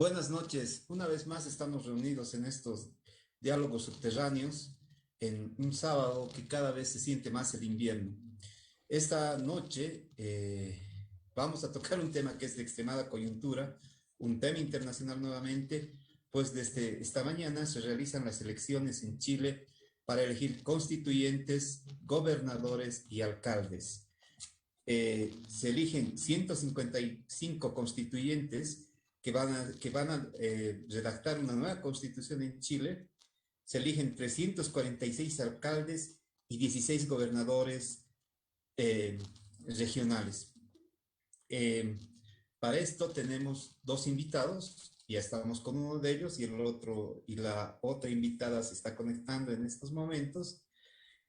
Buenas noches. Una vez más estamos reunidos en estos diálogos subterráneos en un sábado que cada vez se siente más el invierno. Esta noche vamos a tocar un tema que es de extremada coyuntura, un tema internacional nuevamente, pues desde esta mañana se realizan las elecciones en Chile para elegir constituyentes, gobernadores y alcaldes. Se eligen 155 constituyentes que van a redactar una nueva constitución en Chile. Se eligen 346 alcaldes y 16 gobernadores eh, regionales. Eh, para esto tenemos dos invitados, ya estamos con uno de ellos y la otra invitada se está conectando en estos momentos.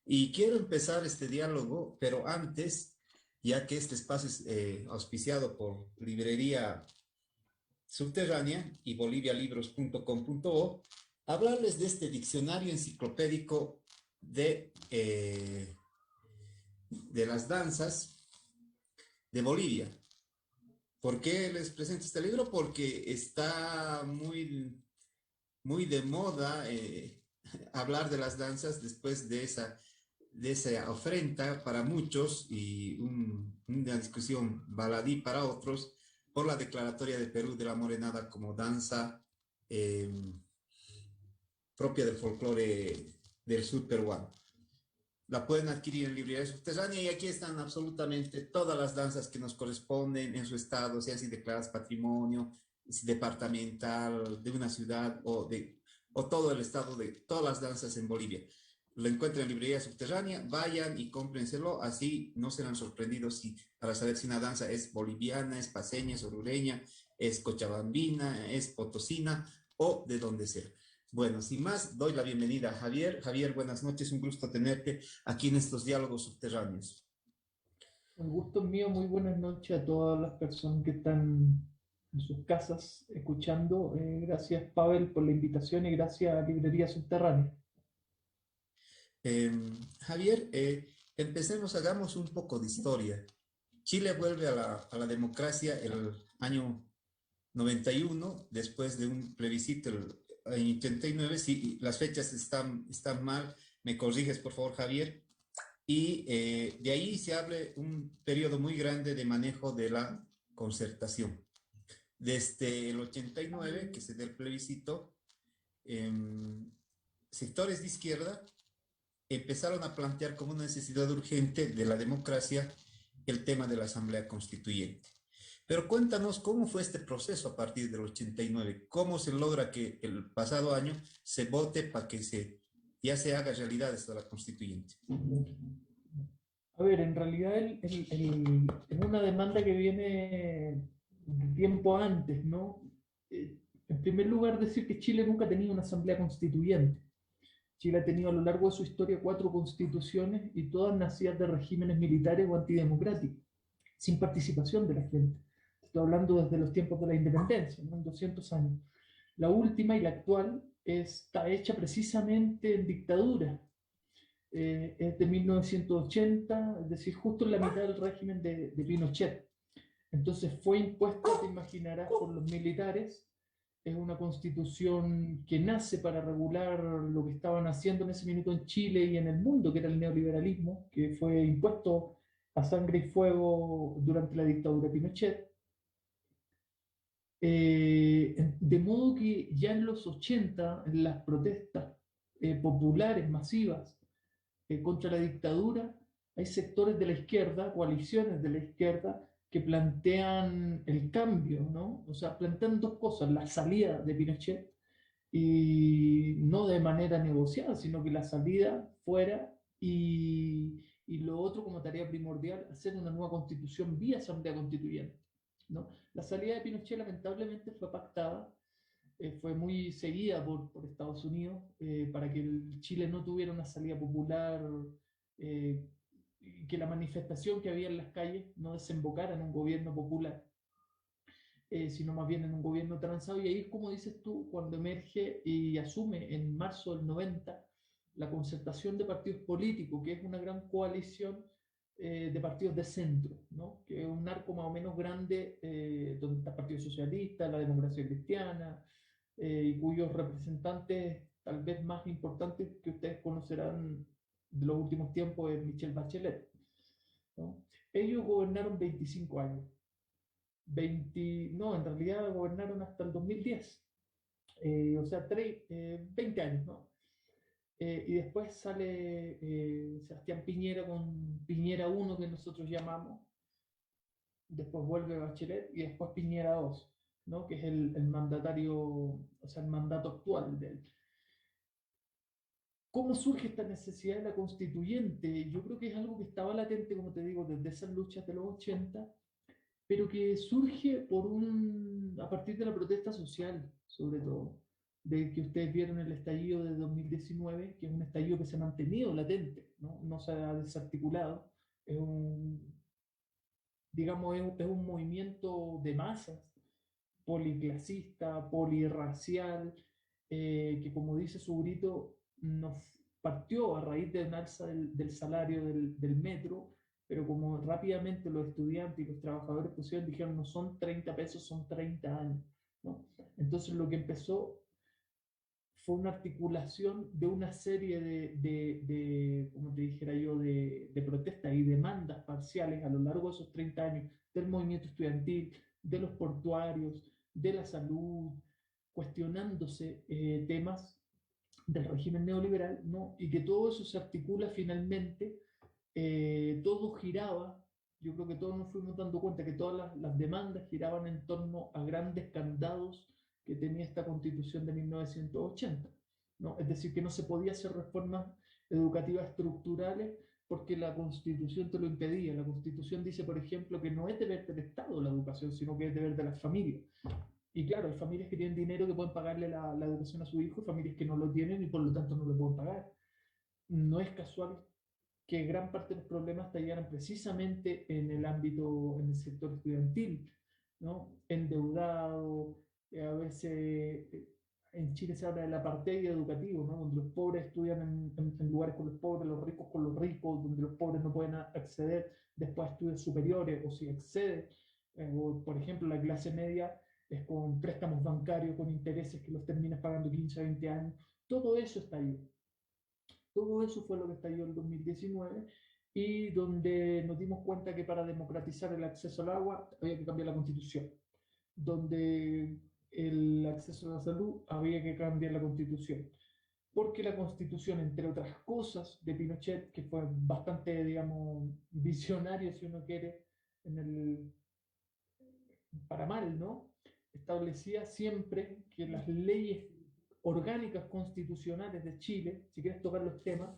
Y quiero empezar este diálogo, pero antes, ya que este espacio es auspiciado por Librería Subterránea y bolivialibros.com.o, hablarles de este diccionario enciclopédico de las danzas de Bolivia. ¿Por qué les presento este libro? Porque está muy de moda hablar de las danzas después de esa ofrenda para muchos y una discusión baladí para otros por la declaratoria de Perú de la Morenada como danza eh, propia del folclore del sur peruano. La pueden adquirir en librería subterránea y aquí están absolutamente todas las danzas que nos corresponden en su estado, sean si declaradas patrimonio, si departamental, de una ciudad o todo el estado de todas las danzas en Bolivia. Lo encuentran en librería subterránea, vayan y cómprenselo, así no serán sorprendidos para saber si una danza es boliviana, es paceña, es orureña, es cochabambina, es potosina o de donde sea. Bueno, sin más, doy la bienvenida a Javier. Javier, buenas noches, un gusto tenerte aquí en estos diálogos subterráneos. El gusto es mío, muy buenas noches a todas las personas que están en sus casas escuchando. Gracias, Pavel, por la invitación y gracias a Librería Subterránea. Eh, Javier, empecemos, hagamos un poco de historia. Chile vuelve a la democracia el año 91, después de un plebiscito en 89. Si las fechas están mal, me corriges, por favor, Javier. Y de ahí se abre un periodo muy grande de manejo de la concertación. Desde el 89, que se da el plebiscito, em, sectores de izquierda empezaron a plantear como una necesidad urgente de la democracia el tema de la Asamblea Constituyente. Pero cuéntanos cómo fue este proceso a partir del 89, cómo se logra que el pasado año se vote para que ya se haga realidad esta la constituyente. A ver, en realidad es una demanda que viene de tiempo antes, ¿no? En primer lugar, decir que Chile nunca ha tenido una asamblea constituyente. Chile ha tenido a lo largo de su historia cuatro constituciones y todas nacidas de regímenes militares o antidemocráticos, sin participación de la gente. Estoy hablando desde los tiempos de la independencia, ¿no? En 200 años. La última y la actual está hecha precisamente en dictadura. Es de 1980, es decir, justo en la mitad del régimen de Pinochet. Entonces fue impuesta, te imaginarás, por los militares. Es una constitución que nace para regular lo que estaban haciendo en ese minuto en Chile y en el mundo, que era el neoliberalismo, que fue impuesto a sangre y fuego durante la dictadura de Pinochet. De modo que ya en los 80, en las protestas populares masivas contra la dictadura, hay sectores de la izquierda, coaliciones de la izquierda, que plantean el cambio, ¿no? O sea, plantean dos cosas: la salida de Pinochet y no de manera negociada, sino que la salida fuera y lo otro como tarea primordial, hacer una nueva constitución vía asamblea constituyente, ¿no? La salida de Pinochet lamentablemente fue pactada, fue muy seguida por Estados Unidos para que Chile no tuviera una salida popular, eh, que la manifestación que había en las calles no desembocara en un gobierno popular, sino más bien en un gobierno transado. Y ahí es como dices tú, cuando emerge y asume en marzo del 90 la concertación de partidos políticos, que es una gran coalición de partidos de centro, ¿no? Que es un arco más o menos grande donde está el Partido Socialista, la Democracia Cristiana, y cuyos representantes tal vez más importantes que ustedes conocerán de los últimos tiempos es Michelle Bachelet, ¿no? Ellos gobernaron 25 años. 20, no, en realidad gobernaron hasta el 2010, o sea, 20 años, ¿no? Y después sale Sebastián Piñera con Piñera 1, que nosotros llamamos, después vuelve Bachelet y después Piñera 2, ¿no? Que es el mandatario, o sea, el mandato actual de él. ¿Cómo surge esta necesidad de la constituyente? Yo creo que es algo que estaba latente, como te digo, desde esas luchas de los 80, pero que surge a partir de la protesta social, sobre todo, de que ustedes vieron el estallido de 2019, que es un estallido que se ha mantenido latente, no se ha desarticulado, es digamos, es un movimiento de masas, policlasista, polirracial, que como dice su grito, nos partió a raíz de un alza del salario del metro, pero como rápidamente los estudiantes y los trabajadores pusieron, dijeron no son 30 pesos, son 30 años, ¿no? Entonces lo que empezó fue una articulación de una serie como te dijera yo, de protestas y demandas parciales a lo largo de esos 30 años del movimiento estudiantil, de los portuarios, de la salud, cuestionándose temas del régimen neoliberal, ¿no? Y que todo eso se articula finalmente, todo giraba, yo creo que todos nos fuimos dando cuenta que todas las demandas giraban en torno a grandes candados que tenía esta constitución de 1980, ¿no? Es decir, que no se podía hacer reformas educativas estructurales porque la constitución te lo impedía. La constitución dice, por ejemplo, que no es deber del Estado la educación, sino que es deber de las familias. Y claro, hay familias que tienen dinero que pueden pagarle la educación a su hijo y familias que no lo tienen y por lo tanto no lo pueden pagar. No es casual que gran parte de los problemas estallaran precisamente en el ámbito, en el sector estudiantil, ¿no? Endeudado, a veces en Chile se habla del apartheid educativo, ¿no? Donde los pobres estudian en lugares con los pobres, los ricos con los ricos, donde los pobres no pueden acceder después a estudios superiores, o si acceden, o, por ejemplo, la clase media es con préstamos bancarios, con intereses que los terminas pagando 15 a 20 años. Todo eso está ahí. Todo eso fue lo que estalló en el 2019 y donde nos dimos cuenta que para democratizar el acceso al agua había que cambiar la constitución, donde el acceso a la salud había que cambiar la constitución, porque la constitución, entre otras cosas, de Pinochet, que fue bastante, digamos, visionario, si uno quiere, en el, para mal, ¿no? Establecía siempre que las leyes orgánicas constitucionales de Chile, si quieres tocar los temas,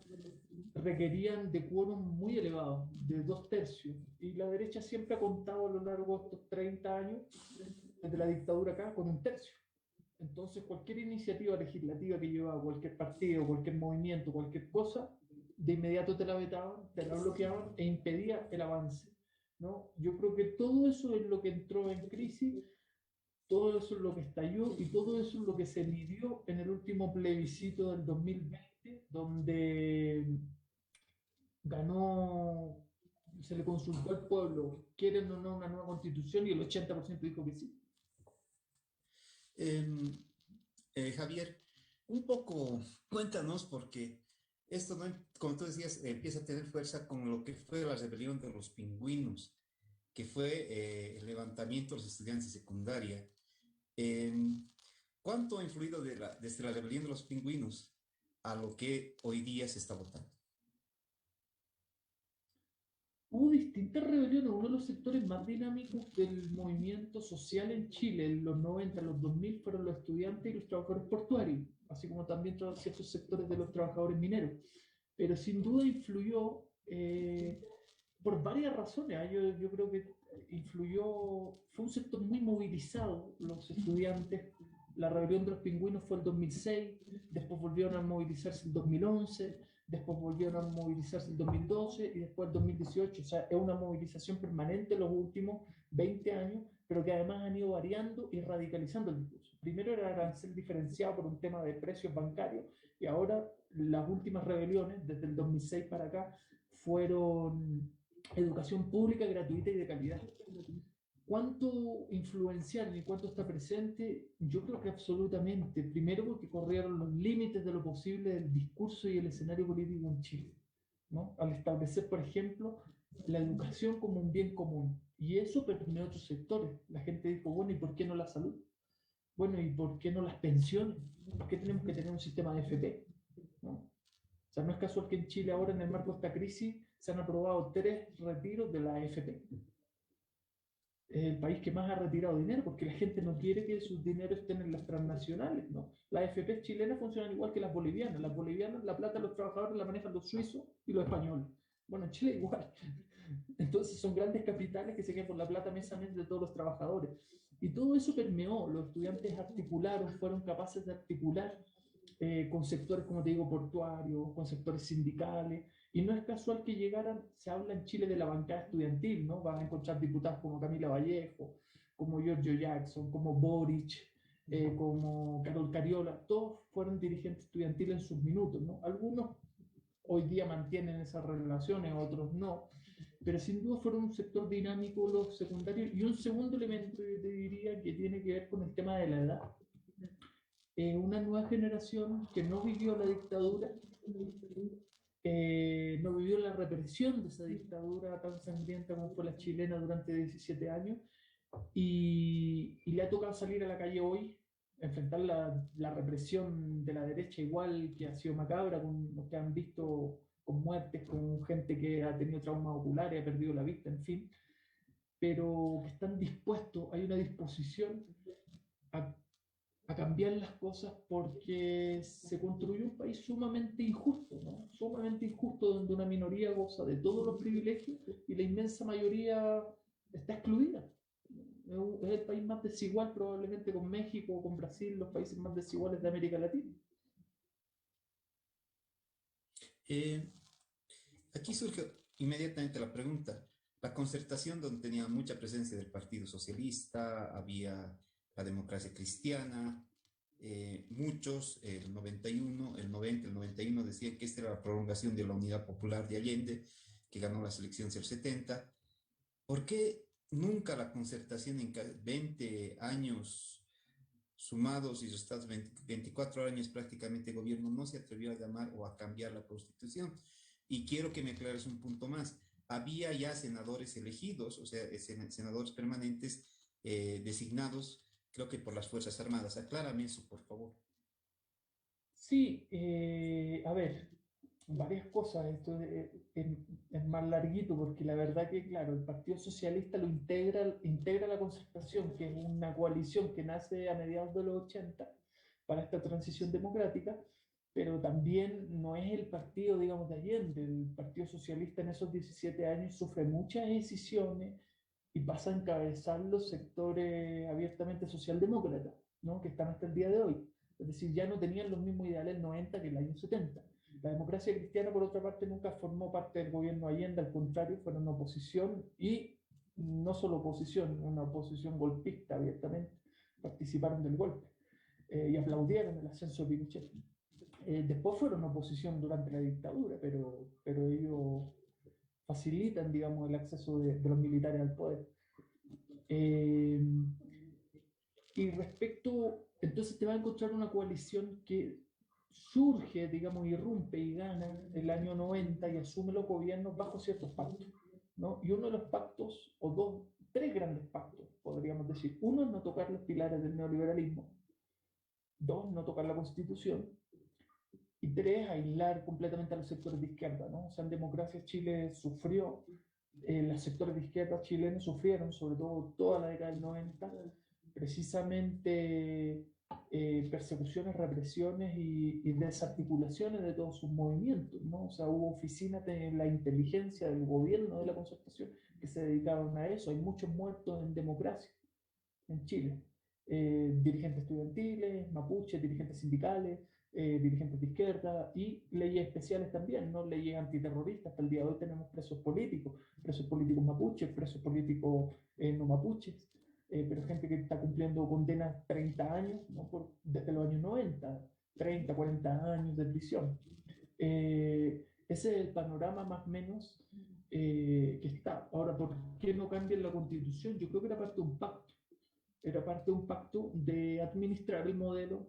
requerían de quórum muy elevado, de 2/3. Y la derecha siempre ha contado a lo largo de estos 30 años, desde la dictadura acá, con 1/3. Entonces, cualquier iniciativa legislativa que llevaba cualquier partido, cualquier movimiento, cualquier cosa, de inmediato te la vetaban, te la bloqueaban e impedía el avance, ¿no? Yo creo que todo eso es lo que entró en crisis, todo eso es lo que estalló y todo eso es lo que se midió en el último plebiscito del 2020, donde ganó, se le consultó al pueblo, ¿quieren o no una nueva constitución? Y el 80% dijo que sí. Javier, un poco cuéntanos porque esto, ¿no? Como tú decías, empieza a tener fuerza con lo que fue la rebelión de los pingüinos, que fue el levantamiento de los estudiantes de secundaria. ¿Cuánto ha influido desde la rebelión de los pingüinos a lo que hoy día se está votando? Hubo distintas rebeliones. Uno de los sectores más dinámicos del movimiento social en Chile en los 90, en los 2000, fueron los estudiantes y los trabajadores portuarios, así como también ciertos sectores de los trabajadores mineros. Pero sin duda influyó por varias razones. Yo creo que influyó, fue un sector muy movilizado, los estudiantes. La rebelión de los pingüinos fue el 2006, después volvieron a movilizarse el 2011, después volvieron a movilizarse el 2012 y después el 2018. O sea, es una movilización permanente en los últimos 20 años, pero que además han ido variando y radicalizando el discurso. Primero era el arancel diferenciado por un tema de precios bancarios y ahora las últimas rebeliones, desde el 2006 para acá, fueron educación pública, gratuita y de calidad. ¿Cuánto influenciaron y cuánto está presente? Yo creo que absolutamente. Primero porque corrieron los límites de lo posible del discurso y el escenario político en Chile, ¿no? Al establecer, por ejemplo, la educación como un bien común. Y eso permeó otros sectores. La gente dijo, bueno, ¿y por qué no la salud? Bueno, ¿y por qué no las pensiones? ¿Por qué tenemos que tener un sistema de FP? ¿No? O sea, no es casual que en Chile ahora, en el marco de esta crisis, se han aprobado 3 retiros de la AFP. Es el país que más ha retirado dinero, porque la gente no quiere que sus dineros estén en las transnacionales, ¿no? Las AFP chilenas funcionan igual que las bolivianas. Las bolivianas, la plata de los trabajadores la manejan los suizos y los españoles. Bueno, en Chile igual. Entonces son grandes capitales que se quedan por la plata mes a mes de todos los trabajadores. Y todo eso permeó, los estudiantes articularon, fueron capaces de articular con sectores, como te digo, portuarios, con sectores sindicales, y no es casual que llegaran, se habla en Chile de la bancada estudiantil, ¿no? Van a encontrar diputados como Camila Vallejo, como Giorgio Jackson, como Boric, como Carol Cariola, todos fueron dirigentes estudiantiles en sus minutos, ¿no? Algunos hoy día mantienen esas relaciones, otros no, pero sin duda fueron un sector dinámico los secundarios. Y un segundo elemento, yo te diría, que tiene que ver con el tema de la edad. Una nueva generación que no vivió la dictadura, no vivió la represión de esa dictadura tan sangrienta como fue la chilena durante 17 años, y le ha tocado salir a la calle hoy, enfrentar la represión de la derecha igual, que ha sido macabra, con lo que han visto, con muertes, con gente que ha tenido traumas oculares, ha perdido la vista, en fin, pero que están dispuestos, hay una disposición a cambiar las cosas, porque se construyó un país sumamente injusto, ¿no? Sumamente injusto, donde una minoría goza de todos los privilegios y la inmensa mayoría está excluida. Es el país más desigual, probablemente con México o con Brasil, los países más desiguales de América Latina. Eh, Aquí surge inmediatamente la pregunta. La concertación, donde tenía mucha presencia del Partido Socialista, había la democracia cristiana, muchos, el 91, el 90, el 91 decían que esta era la prolongación de la Unidad Popular de Allende, que ganó las elecciones el 70. ¿Por qué nunca la concertación en 20 años sumados y restados 24 años prácticamente de gobierno no se atrevió a llamar o a cambiar la constitución? Y quiero que me aclares un punto más. Había ya senadores elegidos, o sea, senadores permanentes designados, creo que por las Fuerzas Armadas. Aclárame eso, por favor. Sí, a ver, varias cosas. Esto es más larguito porque la verdad que, claro, el Partido Socialista lo integra la Concertación, que es una coalición que nace a mediados de los 80 para esta transición democrática, pero también no es el partido, digamos, de Allende. El Partido Socialista en esos 17 años sufre muchas decisiones y pasa a encabezar los sectores abiertamente socialdemócratas, ¿no? Que están hasta el día de hoy. Es decir, ya no tenían los mismos ideales en 90 que en el año 70. La democracia cristiana, por otra parte, nunca formó parte del gobierno Allende, al contrario, fueron oposición, y no solo oposición, una oposición golpista abiertamente, participaron del golpe y aplaudieron el ascenso de Pinochet. Después fueron oposición durante la dictadura, pero ellos facilitan, digamos, el acceso de los militares al poder. Eh, y respecto, entonces te va a encontrar una coalición que surge, digamos, irrumpe y gana el año 90 y asume los gobiernos bajo ciertos pactos, ¿no? Y uno de los pactos, o dos, tres grandes pactos, podríamos decir. Uno es no tocar los pilares del neoliberalismo. Dos, no tocar la Constitución. Y tres, aislar completamente a los sectores de izquierda, ¿no? O sea, en democracia Chile sufrió, los sectores de izquierda chilenos sufrieron, sobre todo toda la década del 90, precisamente persecuciones, represiones y desarticulaciones de todos sus movimientos, ¿no? O sea, hubo oficinas de la inteligencia del gobierno de la Concertación que se dedicaron a eso. Hay muchos muertos en democracia en Chile. Dirigentes estudiantiles, mapuches, dirigentes sindicales, dirigentes de izquierda y leyes especiales también, ¿no? Leyes antiterroristas. Hasta el día de hoy tenemos presos políticos mapuches, presos políticos no mapuches, pero gente que está cumpliendo condenas 30 años, ¿no? Desde los años 90, 30, 40 años de prisión. Ese es el panorama más o menos que está. Ahora, ¿por qué no cambian la constitución? Yo creo que era parte de un pacto. Era parte de un pacto de administrar el modelo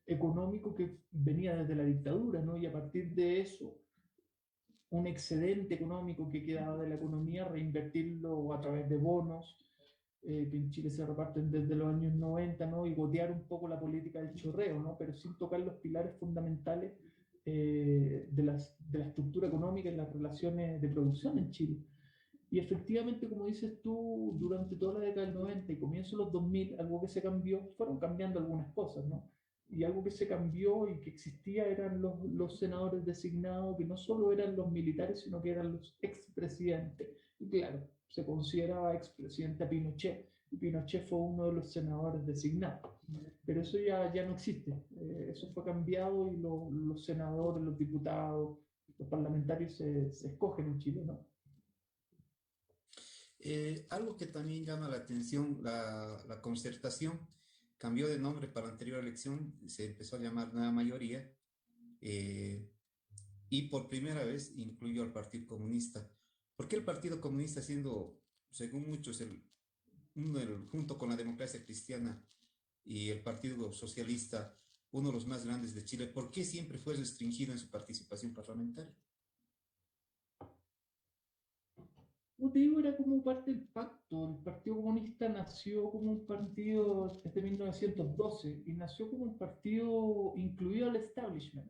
económico que venía desde la dictadura, ¿no? Y a partir de eso, un excedente económico que quedaba de la economía, reinvertirlo a través de bonos, que en Chile se reparten desde los años 90, ¿no? Y gotear un poco la política del chorreo, ¿no? Pero sin tocar los pilares fundamentales de la estructura económica y las relaciones de producción en Chile. Y efectivamente, como dices tú, durante toda la década del 90 y comienzo de los 2000, algo que se cambió, fueron cambiando algunas cosas, ¿no? Y algo que se cambió y que existía eran los senadores designados, que no solo eran los militares, sino que eran los expresidentes. Y claro, se consideraba expresidente a Pinochet, y Pinochet fue uno de los senadores designados. Pero eso ya no existe. Eso fue cambiado y los senadores, los diputados, los parlamentarios se escogen en Chile, ¿no? Algo que también llama la atención, la concertación cambió de nombre para la anterior elección, se empezó a llamar Nueva Mayoría, eh, y por primera vez incluyó al Partido Comunista. ¿Por qué el Partido Comunista, siendo, según muchos, junto con la democracia cristiana y el Partido Socialista, uno de los más grandes de Chile, por qué siempre fue restringido en su participación parlamentaria? Como te digo, era como parte del pacto. El Partido Comunista nació como un partido desde 1912 y nació como un partido incluido al establishment,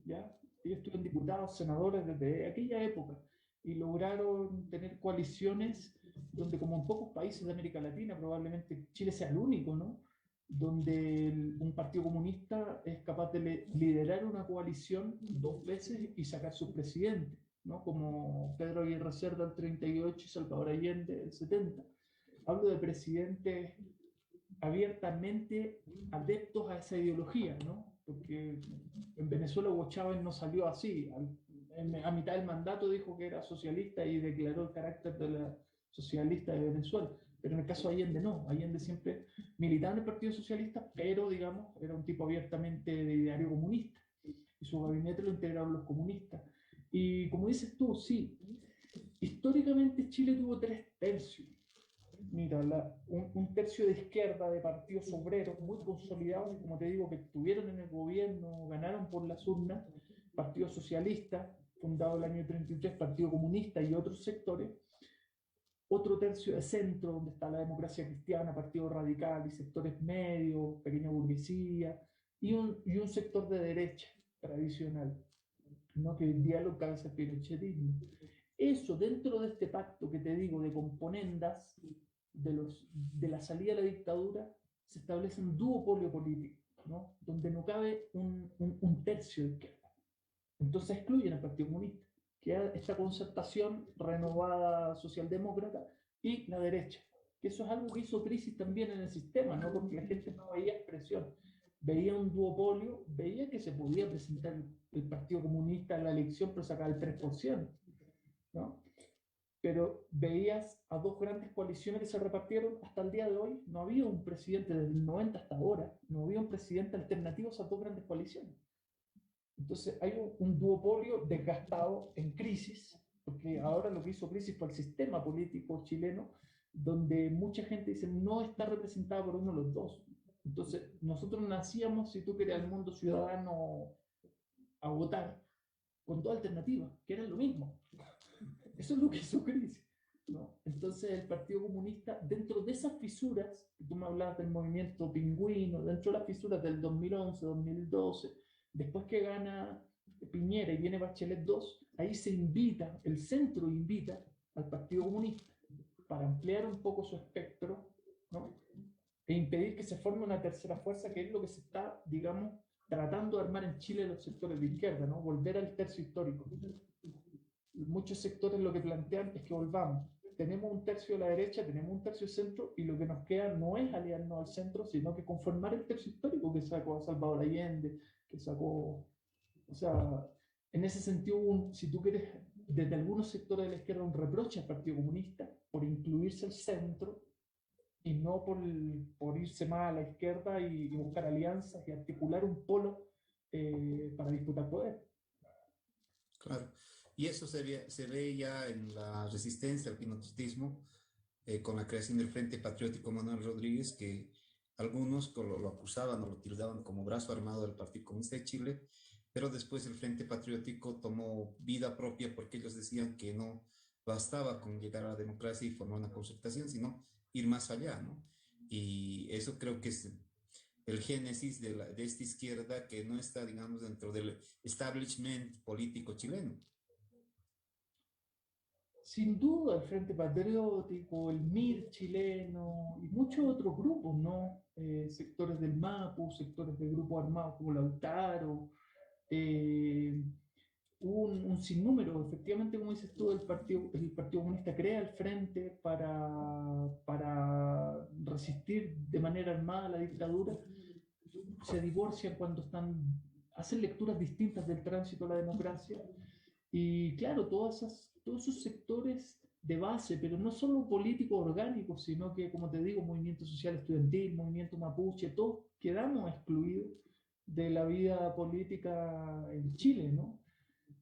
¿ya? Ellos tuvieron diputados, senadores desde aquella época y lograron tener coaliciones donde, como en pocos países de América Latina, probablemente Chile sea el único, ¿no? Donde un partido comunista es capaz de liderar una coalición dos veces y sacar su presidente, ¿no? Como Pedro Aguirre Cerda el 38 y Salvador Allende el 70. Hablo de presidentes abiertamente adeptos a esa ideología, ¿no? Porque en Venezuela Hugo Chávez no salió así. A mitad del mandato dijo que era socialista y declaró el carácter de la socialista de Venezuela. Pero en el caso de Allende no. Allende siempre militaba en el Partido Socialista, pero digamos era un tipo abiertamente de ideario comunista. Y su gabinete lo integraron los comunistas. Y como dices tú, sí, históricamente Chile tuvo tres tercios. Mira, un tercio de izquierda de partidos obreros muy consolidados, y como te digo, que estuvieron en el gobierno, ganaron por las urnas, Partido Socialista, fundado el año 33, Partido Comunista y otros sectores, otro tercio de centro, donde está la democracia cristiana, Partido Radical y sectores medios, pequeña burguesía, y un sector de derecha tradicional, ¿no? Que hoy día lo calza el pinochetismo. Eso dentro de este pacto que te digo de componendas de la salida de la dictadura se establece un duopolio político, ¿no? Donde no cabe un tercio de izquierda. Entonces excluyen al Partido Comunista, queda esta concertación renovada socialdemócrata y la derecha, que eso es algo que hizo crisis también en el sistema, ¿no? Porque la gente no veía expresión, veía un duopolio, veía que se podía presentar el Partido Comunista en la elección pero sacar el 3%, ¿no? Pero veías a dos grandes coaliciones que se repartieron hasta el día de hoy. No había un presidente desde el 90 hasta ahora, no había un presidente alternativo a esas dos grandes coaliciones. Entonces hay un duopolio desgastado en crisis, porque ahora lo que hizo crisis fue el sistema político chileno, donde mucha gente dice no está representada por uno de los dos. Entonces nosotros nacíamos, si tú querías, el mundo ciudadano a votar, con dos alternativas, que eran lo mismo. Eso es lo que hizo crisis, ¿no? Entonces el Partido Comunista, dentro de esas fisuras, tú me hablabas del movimiento pingüino, dentro de las fisuras del 2011, 2012, después que gana Piñera y viene Bachelet 2, ahí se invita, el centro invita al Partido Comunista para ampliar un poco su espectro, ¿no? E impedir que se forme una tercera fuerza, que es lo que se está, digamos, tratando de armar en Chile los sectores de izquierda, ¿no? Volver al tercio histórico. Muchos sectores lo que plantean es que volvamos. Tenemos un tercio de la derecha, tenemos un tercio centro, y lo que nos queda no es aliarnos al centro, sino que conformar el tercio histórico que sacó a Salvador Allende, que sacó, o sea, en ese sentido, si tú quieres, desde algunos sectores de la izquierda, un reproche al Partido Comunista por incluirse al centro y no por irse más a la izquierda y buscar alianzas y articular un polo para disputar poder. Claro. Y eso se ve ya en la resistencia al pinochetismo, con la creación del Frente Patriótico Manuel Rodríguez, que algunos lo acusaban o lo tildaban como brazo armado del Partido Comunista de Chile, pero después el Frente Patriótico tomó vida propia porque ellos decían que no bastaba con llegar a la democracia y formar una concertación, sino ir más allá, ¿no? Y eso creo que es el génesis de esta izquierda que no está, digamos, dentro del establishment político chileno. Sin duda, el Frente Patriótico, el MIR chileno y muchos otros grupos, ¿no? Sectores del MAPU, sectores de grupos armados como Lautaro, eh, un sinnúmero, efectivamente, como dices tú, el Partido Comunista crea el frente para resistir de manera armada la dictadura, se divorcian cuando hacen lecturas distintas del tránsito a la democracia, y claro, todos esos sectores de base, pero no solo políticos orgánicos, sino que, como te digo, movimiento social estudiantil, movimiento mapuche, todos quedamos excluidos de la vida política en Chile, ¿no?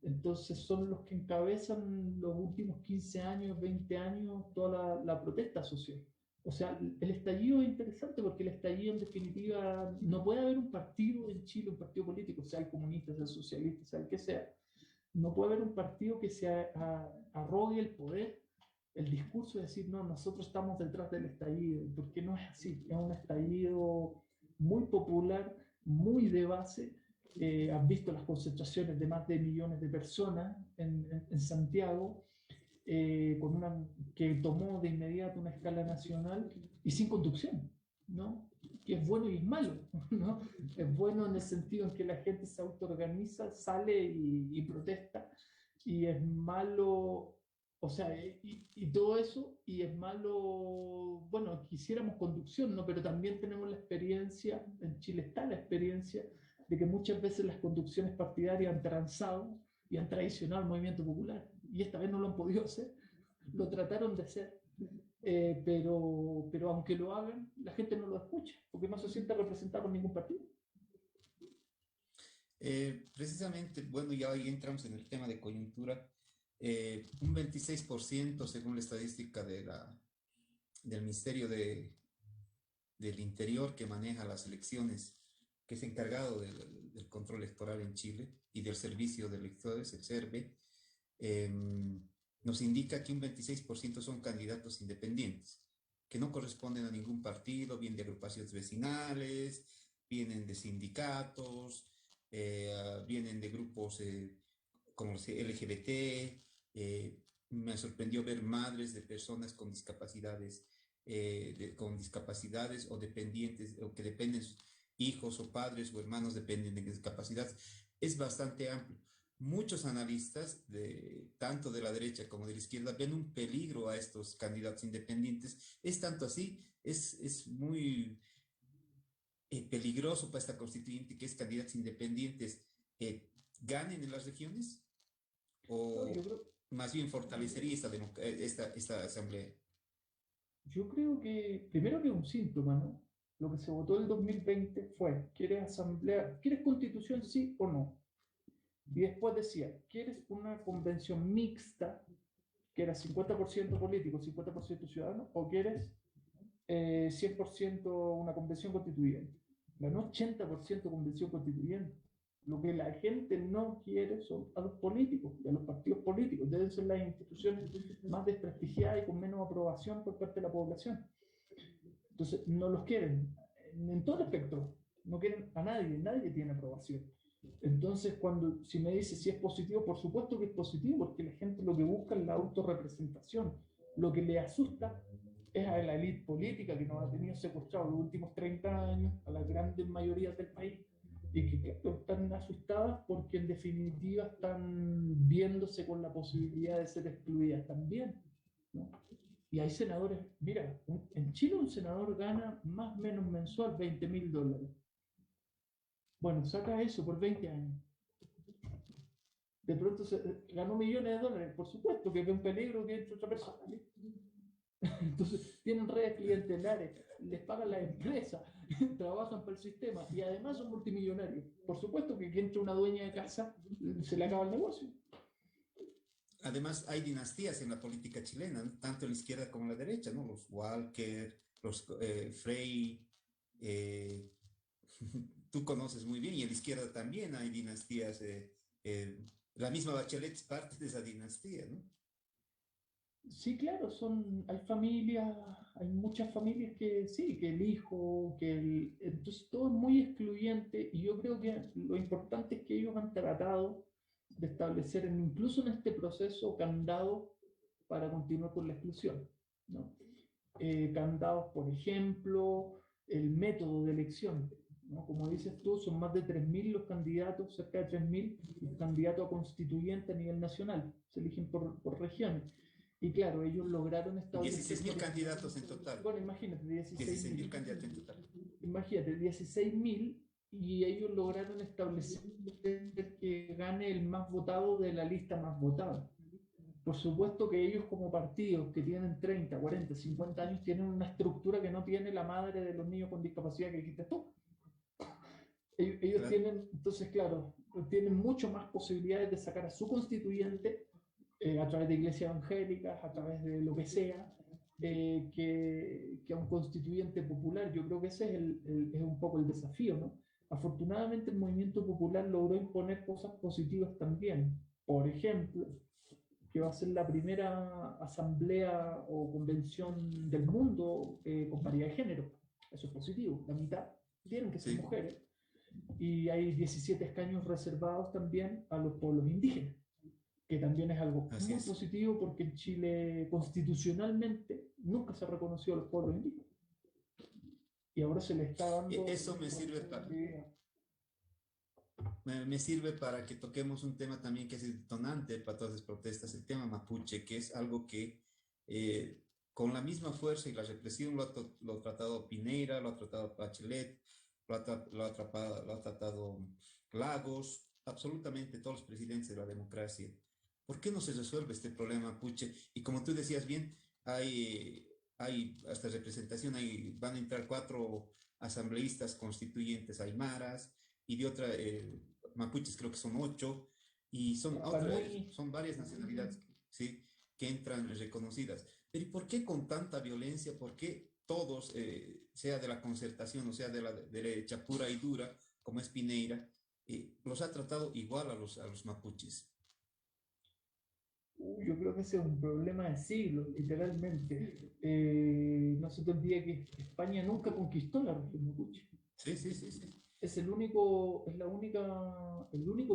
Entonces son los que encabezan los últimos 15 años, 20 años, toda la protesta social. O sea, el estallido es interesante porque el estallido en definitiva, no puede haber un partido en Chile, un partido político, sea el comunista, sea el socialista, sea el que sea, no puede haber un partido que se arrogue el poder, el discurso de decir, no, nosotros estamos detrás del estallido, porque no es así, es un estallido muy popular, muy de base. Has visto las concentraciones de más de millones de personas en Santiago, que tomó de inmediato una escala nacional y sin conducción, ¿no? Que es bueno y es malo, ¿no? Es bueno en el sentido en que la gente se autoorganiza, sale y protesta, y es malo, o sea, y todo eso, y es malo, bueno, quisiéramos conducción, ¿no? Pero también tenemos la experiencia, en Chile está la experiencia, de que muchas veces las conducciones partidarias han transado y han traicionado al movimiento popular, y esta vez no lo han podido hacer, lo trataron de hacer, pero aunque lo hagan, la gente no lo escucha, porque no se siente representado por ningún partido. Precisamente, bueno, ya ahí entramos en el tema de coyuntura. Un 26%, según la estadística del Ministerio del Interior que maneja las elecciones, que es encargado del control electoral en Chile y del servicio de electores, el SERVE, nos indica que un 26% son candidatos independientes, que no corresponden a ningún partido, vienen de agrupaciones vecinales, vienen de sindicatos, vienen de grupos como LGBT. Me sorprendió ver madres de personas con discapacidades, con discapacidades o dependientes, o que dependen, hijos o padres o hermanos dependen de discapacidad. Es bastante amplio. Muchos analistas, tanto de la derecha como de la izquierda, ven un peligro a estos candidatos independientes. Es tanto así, es muy peligroso para esta constituyente que es candidatos independientes ganen en las regiones, No, o más bien fortalecería esta asamblea. yo creo que, primero que es un síntoma, ¿no? Lo que se votó el 2020 fue, ¿quieres asamblea, quieres constitución sí o no? Y después decía, ¿quieres una convención mixta, que era 50% político, 50% ciudadano, o quieres 100% una convención constituyente? Ganó 80% convención constituyente. Lo que la gente no quiere son a los políticos y a los partidos políticos. Deben ser las instituciones más desprestigiadas y con menos aprobación por parte de la población. Entonces, no los quieren en todo el espectro. No quieren a nadie, nadie tiene aprobación. Entonces, si me dice si es positivo, por supuesto que es positivo, porque la gente lo que busca es la autorrepresentación. Lo que le asusta es a la élite política que nos ha tenido secuestrados los últimos 30 años, a las grandes mayorías del país, y que claro, están asustadas porque en definitiva están viéndose con la posibilidad de ser excluidas también, ¿no? Y hay senadores, mira, en Chile un senador gana más o menos mensual $20.000. Bueno, saca eso por 20 años. De pronto ganó millones de dólares, por supuesto que ve un peligro que entre otra persona. Entonces tienen redes clientelares, les pagan las empresas, trabajan para el sistema y además son multimillonarios. Por supuesto que entre una dueña de casa se le acaba el negocio. además hay dinastías en la política chilena, ¿no? Tanto en la izquierda como en la derecha, ¿no? Los Walker, los Frei, eh, tú conoces muy bien, y en la izquierda también hay dinastías. La misma Bachelet es parte de esa dinastía, ¿no? Sí, claro, hay familias, hay muchas familias que sí, que el hijo, entonces todo es muy excluyente y yo creo que lo importante es que ellos han tratado de establecer, incluso en este proceso, candados para continuar con la exclusión, ¿no? Candados, por ejemplo, el método de elección, ¿no? Como dices tú, son más de 3.000 los candidatos, cerca de 3.000 los candidatos a constituyente a nivel nacional, se eligen por regiones. Y claro, ellos lograron establecer, 16.000 candidatos en total. bueno, imagínate, 16.000 16.000, candidatos en total. imagínate, 16.000 y ellos lograron establecer que gane el más votado de la lista más votada. Por supuesto que ellos como partidos que tienen 30, 40, 50 años tienen una estructura que no tiene la madre de los niños con discapacidad que dijiste tú. Ellos Claro. tienen, entonces claro, tienen mucho más posibilidades de sacar a su constituyente a través de iglesias evangélicas, a través de lo que sea, que a un constituyente popular. Yo creo que ese es un poco el desafío, ¿no? Afortunadamente el movimiento popular logró imponer cosas positivas también. Por ejemplo, que va a ser la primera asamblea o convención del mundo con paridad de género. Eso es positivo. La mitad tienen que ser Sí, mujeres. Y hay 17 escaños reservados también a los pueblos indígenas, que también es algo así muy es. positivo porque en Chile constitucionalmente nunca se reconoció a los pueblos indígenas. Y ahora se le está dando Eso me sirve representatividad. me sirve para que toquemos un tema también que es el detonante para todas las protestas, el tema mapuche, que es algo que eh, con la misma fuerza y la represión lo ha tratado Pineira, lo ha tratado Bachelet, lo ha tratado Lagos, absolutamente todos los presidentes de la democracia. ¿Por qué no se resuelve este problema mapuche? Y como tú decías bien, hay hasta representación, van a entrar 4 asambleístas constituyentes aymaras y de otra, mapuches creo que son 8, y Rapanui, son varias nacionalidades, ¿sí? Que entran reconocidas. Pero ¿y por qué con tanta violencia? ¿Por qué todos, sea de la concertación o sea de la derecha pura y dura, como es Pineira, los ha tratado igual a los mapuches? yo creo que ese es un problema de siglos, literalmente. No se te olvide que España nunca conquistó la región mapuche. Sí, sí, sí, sí. Es el único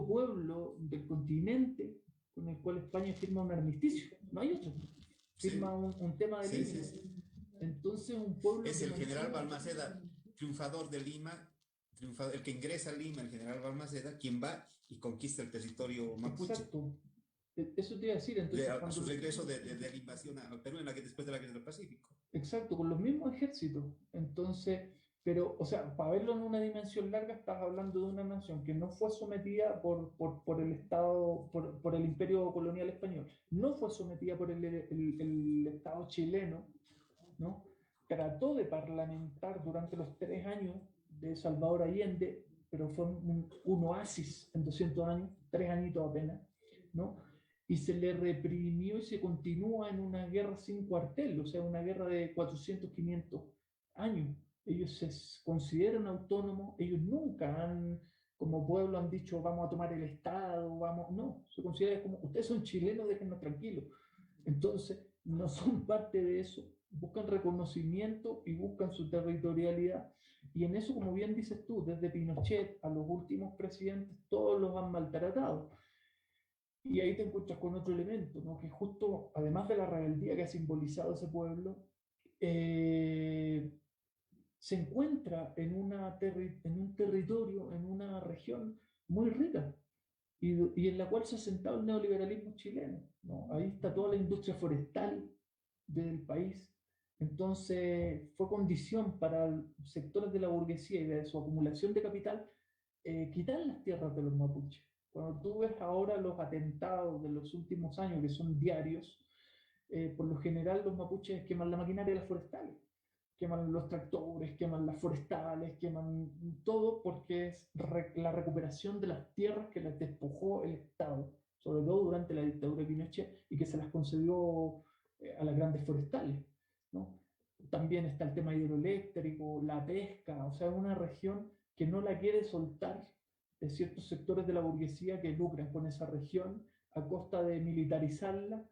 pueblo del continente con el cual España firma un armisticio. No hay otro. Firma Sí, un tema de sí, sí, límite. sí. Entonces, un pueblo Es que el general mantuvo. Balmaceda, triunfador de Lima, el que ingresa a Lima, el general Balmaceda, quien va y conquista el territorio mapuche. Exacto. Eso te iba a decir. Entonces, A su cuando. regreso de la invasión al Perú después de la guerra del Pacífico. Exacto, con los mismos ejércitos. Entonces, pero, o sea, para verlo en una dimensión larga, estás hablando de una nación que no fue sometida por el Estado, por el Imperio Colonial Español, no fue sometida por el Estado chileno, ¿no? Trató de parlamentar durante los 3 años de Salvador Allende, pero fue un oasis en 200 años, 3 añitos apenas, ¿no? Y se le reprimió y se continúa en una guerra sin cuartel, o sea, una guerra de 400, 500 años. Ellos se consideran autónomos, ellos nunca han, como pueblo, han dicho vamos a tomar el Estado, vamos, no, se considera como ustedes son chilenos, déjennos tranquilos. Entonces, no son parte de eso, buscan reconocimiento y buscan su territorialidad. Y en eso, como bien dices tú, desde Pinochet a los últimos presidentes, todos los han maltratado. Y ahí te encuentras con otro elemento, ¿no? Que justo, además de la rebeldía que ha simbolizado ese pueblo, eh, se encuentra en un territorio, en una región muy rica y en la cual se ha sentado el neoliberalismo chileno, ¿no? Ahí está toda la industria forestal del país. Entonces, fue condición para sectores de la burguesía y de su acumulación de capital quitar las tierras de los mapuches. Cuando tú ves ahora los atentados de los últimos años, que son diarios, por lo general los mapuches queman la maquinaria de las forestales, queman los tractores, queman las forestales, queman todo porque es la recuperación de las tierras que les despojó el Estado. sobre todo durante la dictadura de Pinochet, y que se las concedió a las grandes forestales, ¿no? También está el tema hidroeléctrico, la pesca, o sea, es una región que no la quiere soltar de ciertos sectores de la burguesía que lucran con esa región a costa de militarizarla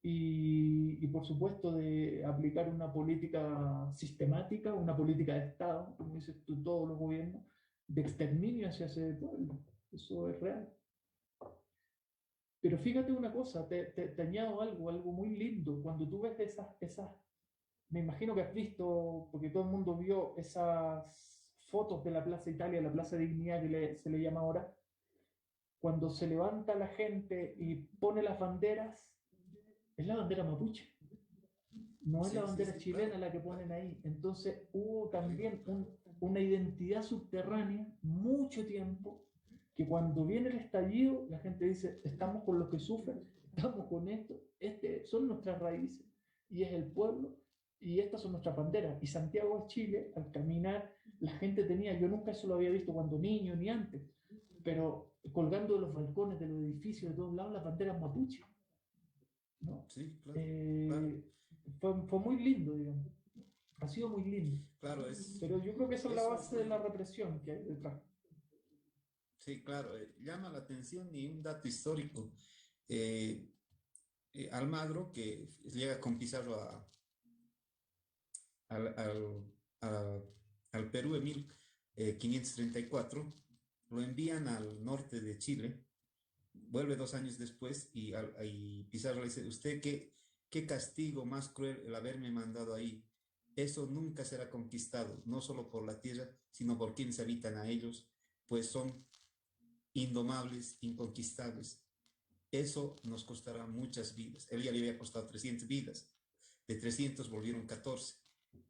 y por supuesto de aplicar una política sistemática, una política de Estado, como dices tú, todos los gobiernos, de exterminio hacia ese pueblo. Eso es real. Pero fíjate una cosa, te añado algo muy lindo. Cuando tú ves me imagino que has visto, porque todo el mundo vio esas fotos de la Plaza Italia, la Plaza Dignidad se le llama ahora, cuando se levanta la gente y pone las banderas, es la bandera mapuche, no es la Sí, sí, bandera sí, chilena claro, la que ponen claro. ahí. Entonces hubo Sí, también una identidad subterránea mucho tiempo, que cuando viene el estallido, la gente dice, estamos con los que sufren, estamos con esto, son nuestras raíces, y es el pueblo, y estas son nuestras banderas. Y Santiago de Chile, al caminar, la gente tenía, yo nunca eso lo había visto cuando niño ni antes, pero colgando de los balcones de los edificios de todos lados las banderas mapuche, ¿no? sí, claro, claro, Eh, fue muy lindo, digamos. Ha sido muy lindo. claro, es Pero yo creo que esa es la eso base de la fue, represión que hay detrás. sí, claro, llama la atención y un dato histórico. eh, Almagro, que llega con Pizarro al, al, a- al Perú en 1534, lo envían al norte de Chile, vuelve 2 años después y Pizarro le dice, ¿usted qué castigo más cruel el haberme mandado ahí? Eso nunca será conquistado, no solo por la tierra, sino por quienes habitan a ellos, pues son indomables, inconquistables. Eso nos costará muchas vidas. Él ya le había costado 300 vidas. De 300 volvieron 14.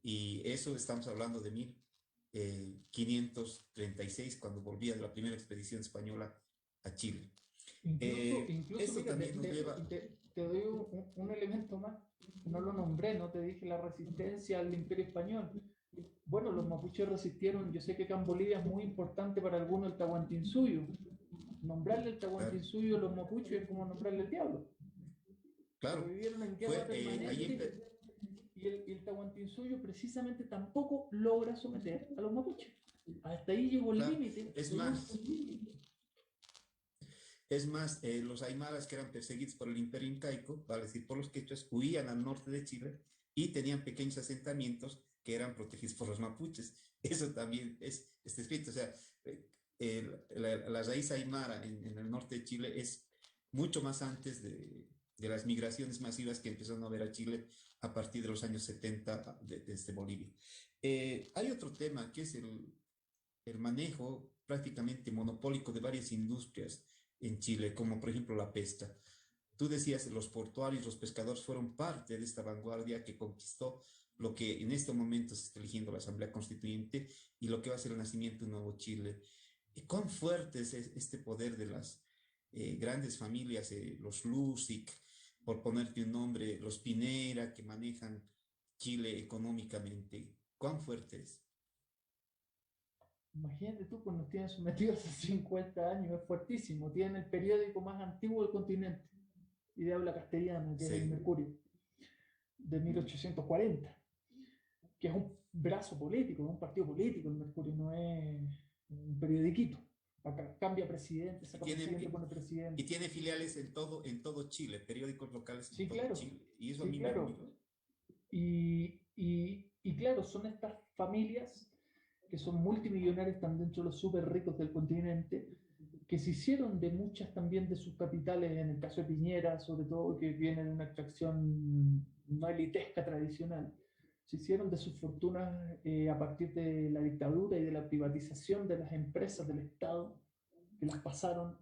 Y eso estamos hablando de 1536, cuando volvía de la primera expedición española a Chile. Incluso Eso mira, también nos lleva, te doy un elemento más. No lo nombré, no te dije la resistencia al imperio español. Bueno, los mapuches resistieron, yo sé que acá en Bolivia es muy importante para algunos el Tahuantinsuyo. Nombrarle el claro, Tahuantinsuyo a los mapuches es como nombrarle el diablo. claro, Sobrevivieron en guerra fue ahí, permanente y el Tahuantinsuyo precisamente tampoco logra someter a los mapuches. Hasta ahí llegó el claro, límite es de un... más, los aymaras que eran perseguidos por el imperio incaico, vale decir, por los quechuas, huían al norte de Chile y tenían pequeños asentamientos que eran protegidos por los mapuches. Eso también está escrito, o sea, la raíz aymara en el norte de Chile es mucho más antes de las migraciones masivas que empezaron a ver a Chile a partir de los años 70 desde Bolivia. Hay otro tema que es el manejo prácticamente monopólico de varias industrias en Chile, como por ejemplo la pesca. Tú decías, los portuarios, los pescadores fueron parte de esta vanguardia que conquistó lo que en este momento se está eligiendo la Asamblea Constituyente y lo que va a ser el nacimiento de un nuevo Chile. ¿Cuán fuerte es este poder de las grandes familias, los Lusic, por ponerte un nombre, los Pinera, que manejan Chile económicamente? ¿Cuán fuerte es? Imagínate tú, pues nos tienen sometidos hace 50 años, es fuertísimo. Tienen el periódico más antiguo del continente y de habla castellana, que es el Sí, Mercurio, de 1840, que es un brazo político, un partido político. El Mercurio no es un periodiquito. Acá cambia presidente, y saca tiene, presidente, y, pone y presidente. tiene filiales en todo Chile, periódicos locales en Sí, todo claro, Chile. Y eso a sí, mí claro. Y claro, son estas familias que son multimillonarios, están dentro de los súper ricos del continente, que se hicieron de muchas también de sus capitales, en el caso de Piñera, sobre todo, que viene de una extracción no elitesca tradicional, se hicieron de sus fortunas a partir de la dictadura y de la privatización de las empresas del Estado, que las pasaron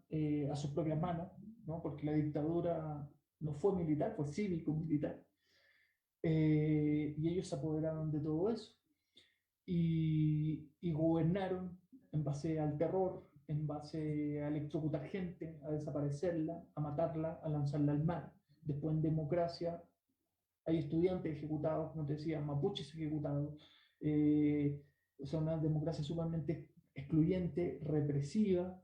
a sus propias manos, ¿no? Porque la dictadura no fue militar, fue cívico-militar, y ellos se apoderaron de todo eso y gobernaron en base al terror, en base a electrocutar gente, a desaparecerla, a matarla, a lanzarla al mar. Después en democracia hay estudiantes ejecutados, como te decía, mapuches ejecutados. O sea, una democracia sumamente excluyente, represiva,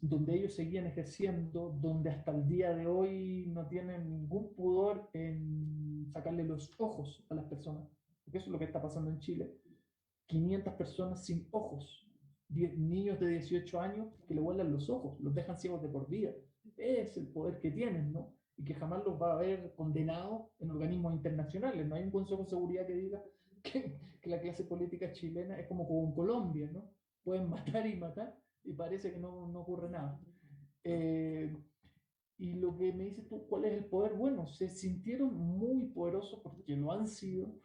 donde ellos seguían ejerciendo, donde hasta el día de hoy no tienen ningún pudor en sacarle los ojos a las personas, porque eso es lo que está pasando en Chile. 500 personas sin ojos, niños de 18 años que le vuelan los ojos, los dejan ciegos de por vida. Es el poder que tienen, ¿no? Y que jamás los va a haber condenados en organismos internacionales. No hay un Consejo de Seguridad que diga que la clase política chilena es como con Colombia, ¿no? Pueden matar y matar y parece que no ocurre nada. Y lo que me dices tú, ¿cuál es el poder? Bueno, se sintieron muy poderosos porque lo han sido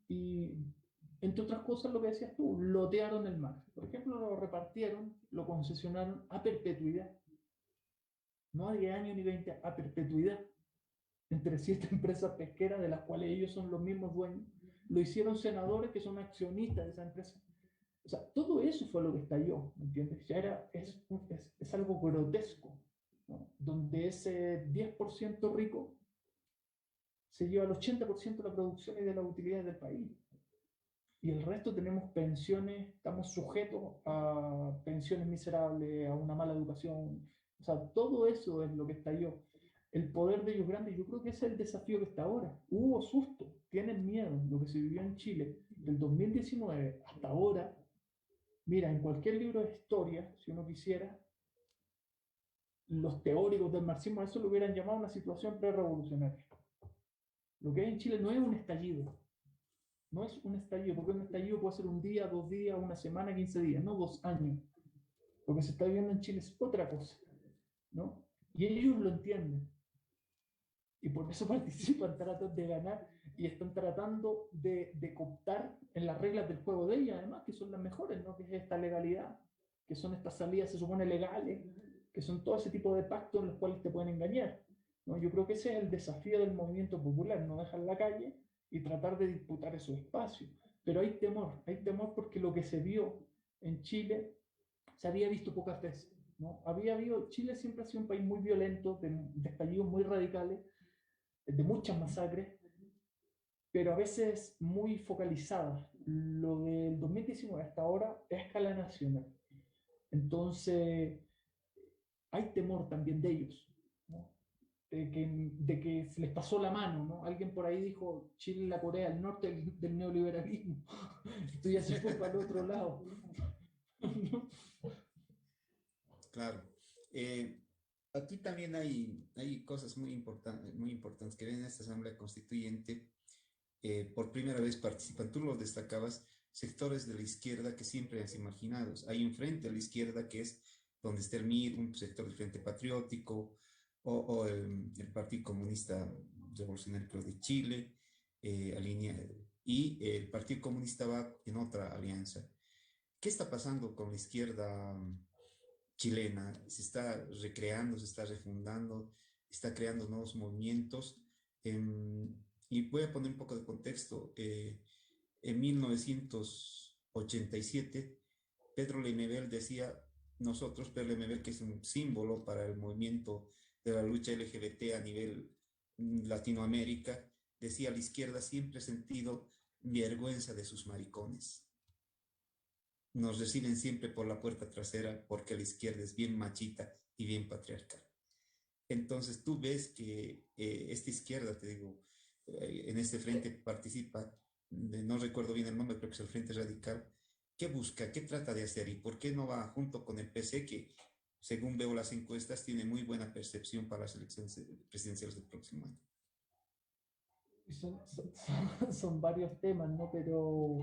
y, entre otras cosas, lo que decías tú, lotearon el mar. Por ejemplo, lo repartieron, lo concesionaron a perpetuidad. No a 10 años ni 20, a perpetuidad. Entre 7 empresas pesqueras, de las cuales ellos son los mismos dueños. Lo hicieron senadores que son accionistas de esa empresa. O sea, todo eso fue lo que estalló, ¿me entiendes? Ya es algo grotesco, ¿no? Donde ese 10% rico se lleva el 80% de la producción y de las utilidades del país. Y el resto tenemos pensiones, estamos sujetos a pensiones miserables, a una mala educación. O sea, todo eso es lo que estalló. El poder de ellos grande, yo creo que ese es el desafío que está ahora. Hubo susto, tienen miedo. Lo que se vivió en Chile del 2019 hasta ahora, mira, en cualquier libro de historia, si uno quisiera, los teóricos del marxismo a eso lo hubieran llamado una situación pre-revolucionaria. Lo que hay en Chile no es un estallido. No es un estallido, porque un estallido puede ser un día, 2 días, una semana, 15 días, no 2 años. Lo que se está viviendo en Chile es otra cosa, ¿no? Y ellos lo entienden. Y por eso participan, tratan de ganar y están tratando de cooptar en las reglas del juego de ella, además, que son las mejores, ¿no? Que es esta legalidad, que son estas salidas, se supone, legales, que son todo ese tipo de pactos en los cuales te pueden engañar, ¿no? Yo creo que ese es el desafío del movimiento popular, no dejar la calle y tratar de disputar esos espacios. Pero hay temor porque lo que se vio en Chile se había visto pocas veces, ¿no? Chile siempre ha sido un país muy violento, de estallidos muy radicales, de muchas masacres, pero a veces muy focalizadas. Lo del 2019 hasta ahora es a escala nacional. Entonces, hay temor también de ellos, ¿no? De que se les pasó la mano, ¿no? Alguien por ahí dijo, Chile es la Corea del Norte del neoliberalismo. Esto ya se fue para el otro lado. Claro. Aquí también hay cosas muy importantes que ven en esta Asamblea Constituyente. Por primera vez participan, tú lo destacabas, sectores de la izquierda que siempre has imaginado. Hay un frente a la izquierda que es donde está el MIR, un sector del Frente Patriótico, o el Partido Comunista Revolucionario creo, de Chile, y el Partido Comunista va en otra alianza. ¿Qué está pasando con la izquierda chilena? Se está recreando, se está refundando, está creando nuevos movimientos. Y voy a poner un poco de contexto. En 1987, Pedro Lemebel decía, nosotros, Pedro Lemebel, que es un símbolo para el movimiento de la lucha LGBT a nivel Latinoamérica, decía, la izquierda siempre ha sentido vergüenza de sus maricones. Nos reciben siempre por la puerta trasera porque la izquierda es bien machita y bien patriarcal. Entonces tú ves que esta izquierda, te digo, en este frente participa, no recuerdo bien el nombre, creo que es el Frente Radical. ¿Qué busca? ¿Qué trata de hacer? ¿Y por qué no va junto con el PC, que según veo las encuestas tiene muy buena percepción para las elecciones presidenciales del próximo año? Son varios temas, ¿no? Pero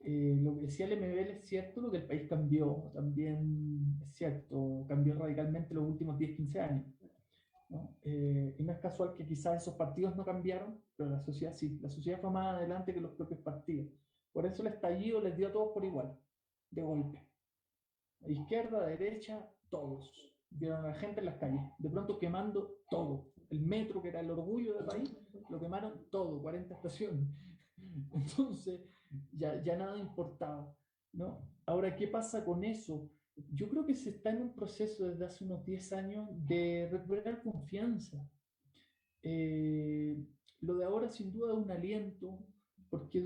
lo que decía el MBL es cierto, lo que el país cambió, también es cierto, cambió radicalmente los últimos 10, 15 años, ¿no? Y no es casual que quizás esos partidos no cambiaron, pero la sociedad sí, la sociedad fue más adelante que los propios partidos. Por eso el estallido les dio a todos por igual, de golpe. A izquierda, a derecha, todos. Vieron a la gente en las calles, de pronto quemando todo. El metro, que era el orgullo del país, lo quemaron todo, 40 estaciones. Entonces, ya nada importaba, ¿no? Ahora, ¿qué pasa con eso? Yo creo que se está en un proceso desde hace unos 10 años de recuperar confianza. Lo de ahora sin duda es un aliento, porque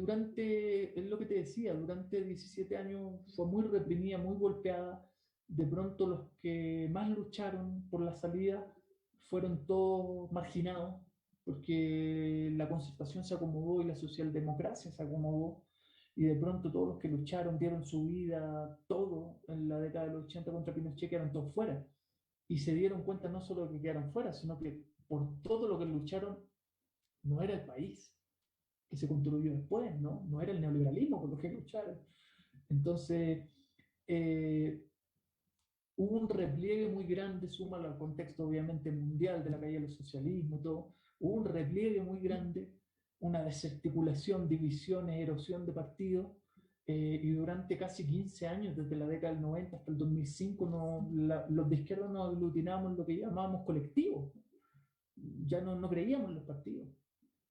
es lo que te decía, durante 17 años fue muy reprimida, muy golpeada. De pronto los que más lucharon por la salida fueron todos marginados, porque la concertación se acomodó y la socialdemocracia se acomodó, y de pronto todos los que lucharon, dieron su vida, todo en la década de los 80 contra Pinochet, quedaron todos fuera. Y se dieron cuenta no solo de que quedaron fuera, sino que por todo lo que lucharon no era el país que se construyó después, ¿no? No era el neoliberalismo por lo que lucharon. Entonces, eh, hubo un repliegue muy grande, suma al contexto obviamente mundial de la caída del socialismo y todo, hubo un repliegue muy grande, una desarticulación, divisiones, erosión de partidos, y durante casi 15 años, desde la década del 90 hasta el 2005, los de izquierda nos aglutinamos en lo que llamábamos colectivos, ya no creíamos en los partidos.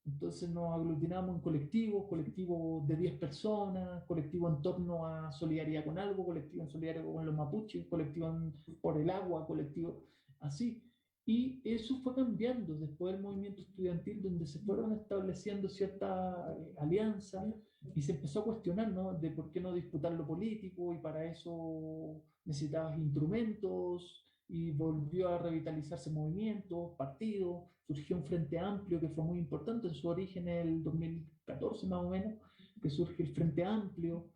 Entonces nos aglutinamos en colectivos, colectivos de 10 personas, colectivos en torno a solidaridad con algo, colectivo en solidaridad con los mapuches, colectivo por el agua, colectivo así. Y eso fue cambiando después del movimiento estudiantil, donde se fueron estableciendo ciertas alianzas y se empezó a cuestionar, ¿no? De por qué no disputar lo político, y para eso necesitabas instrumentos, y volvió a revitalizarse movimientos, partidos, surgió un Frente Amplio que fue muy importante en su origen en el 2014 más o menos, que surge el Frente Amplio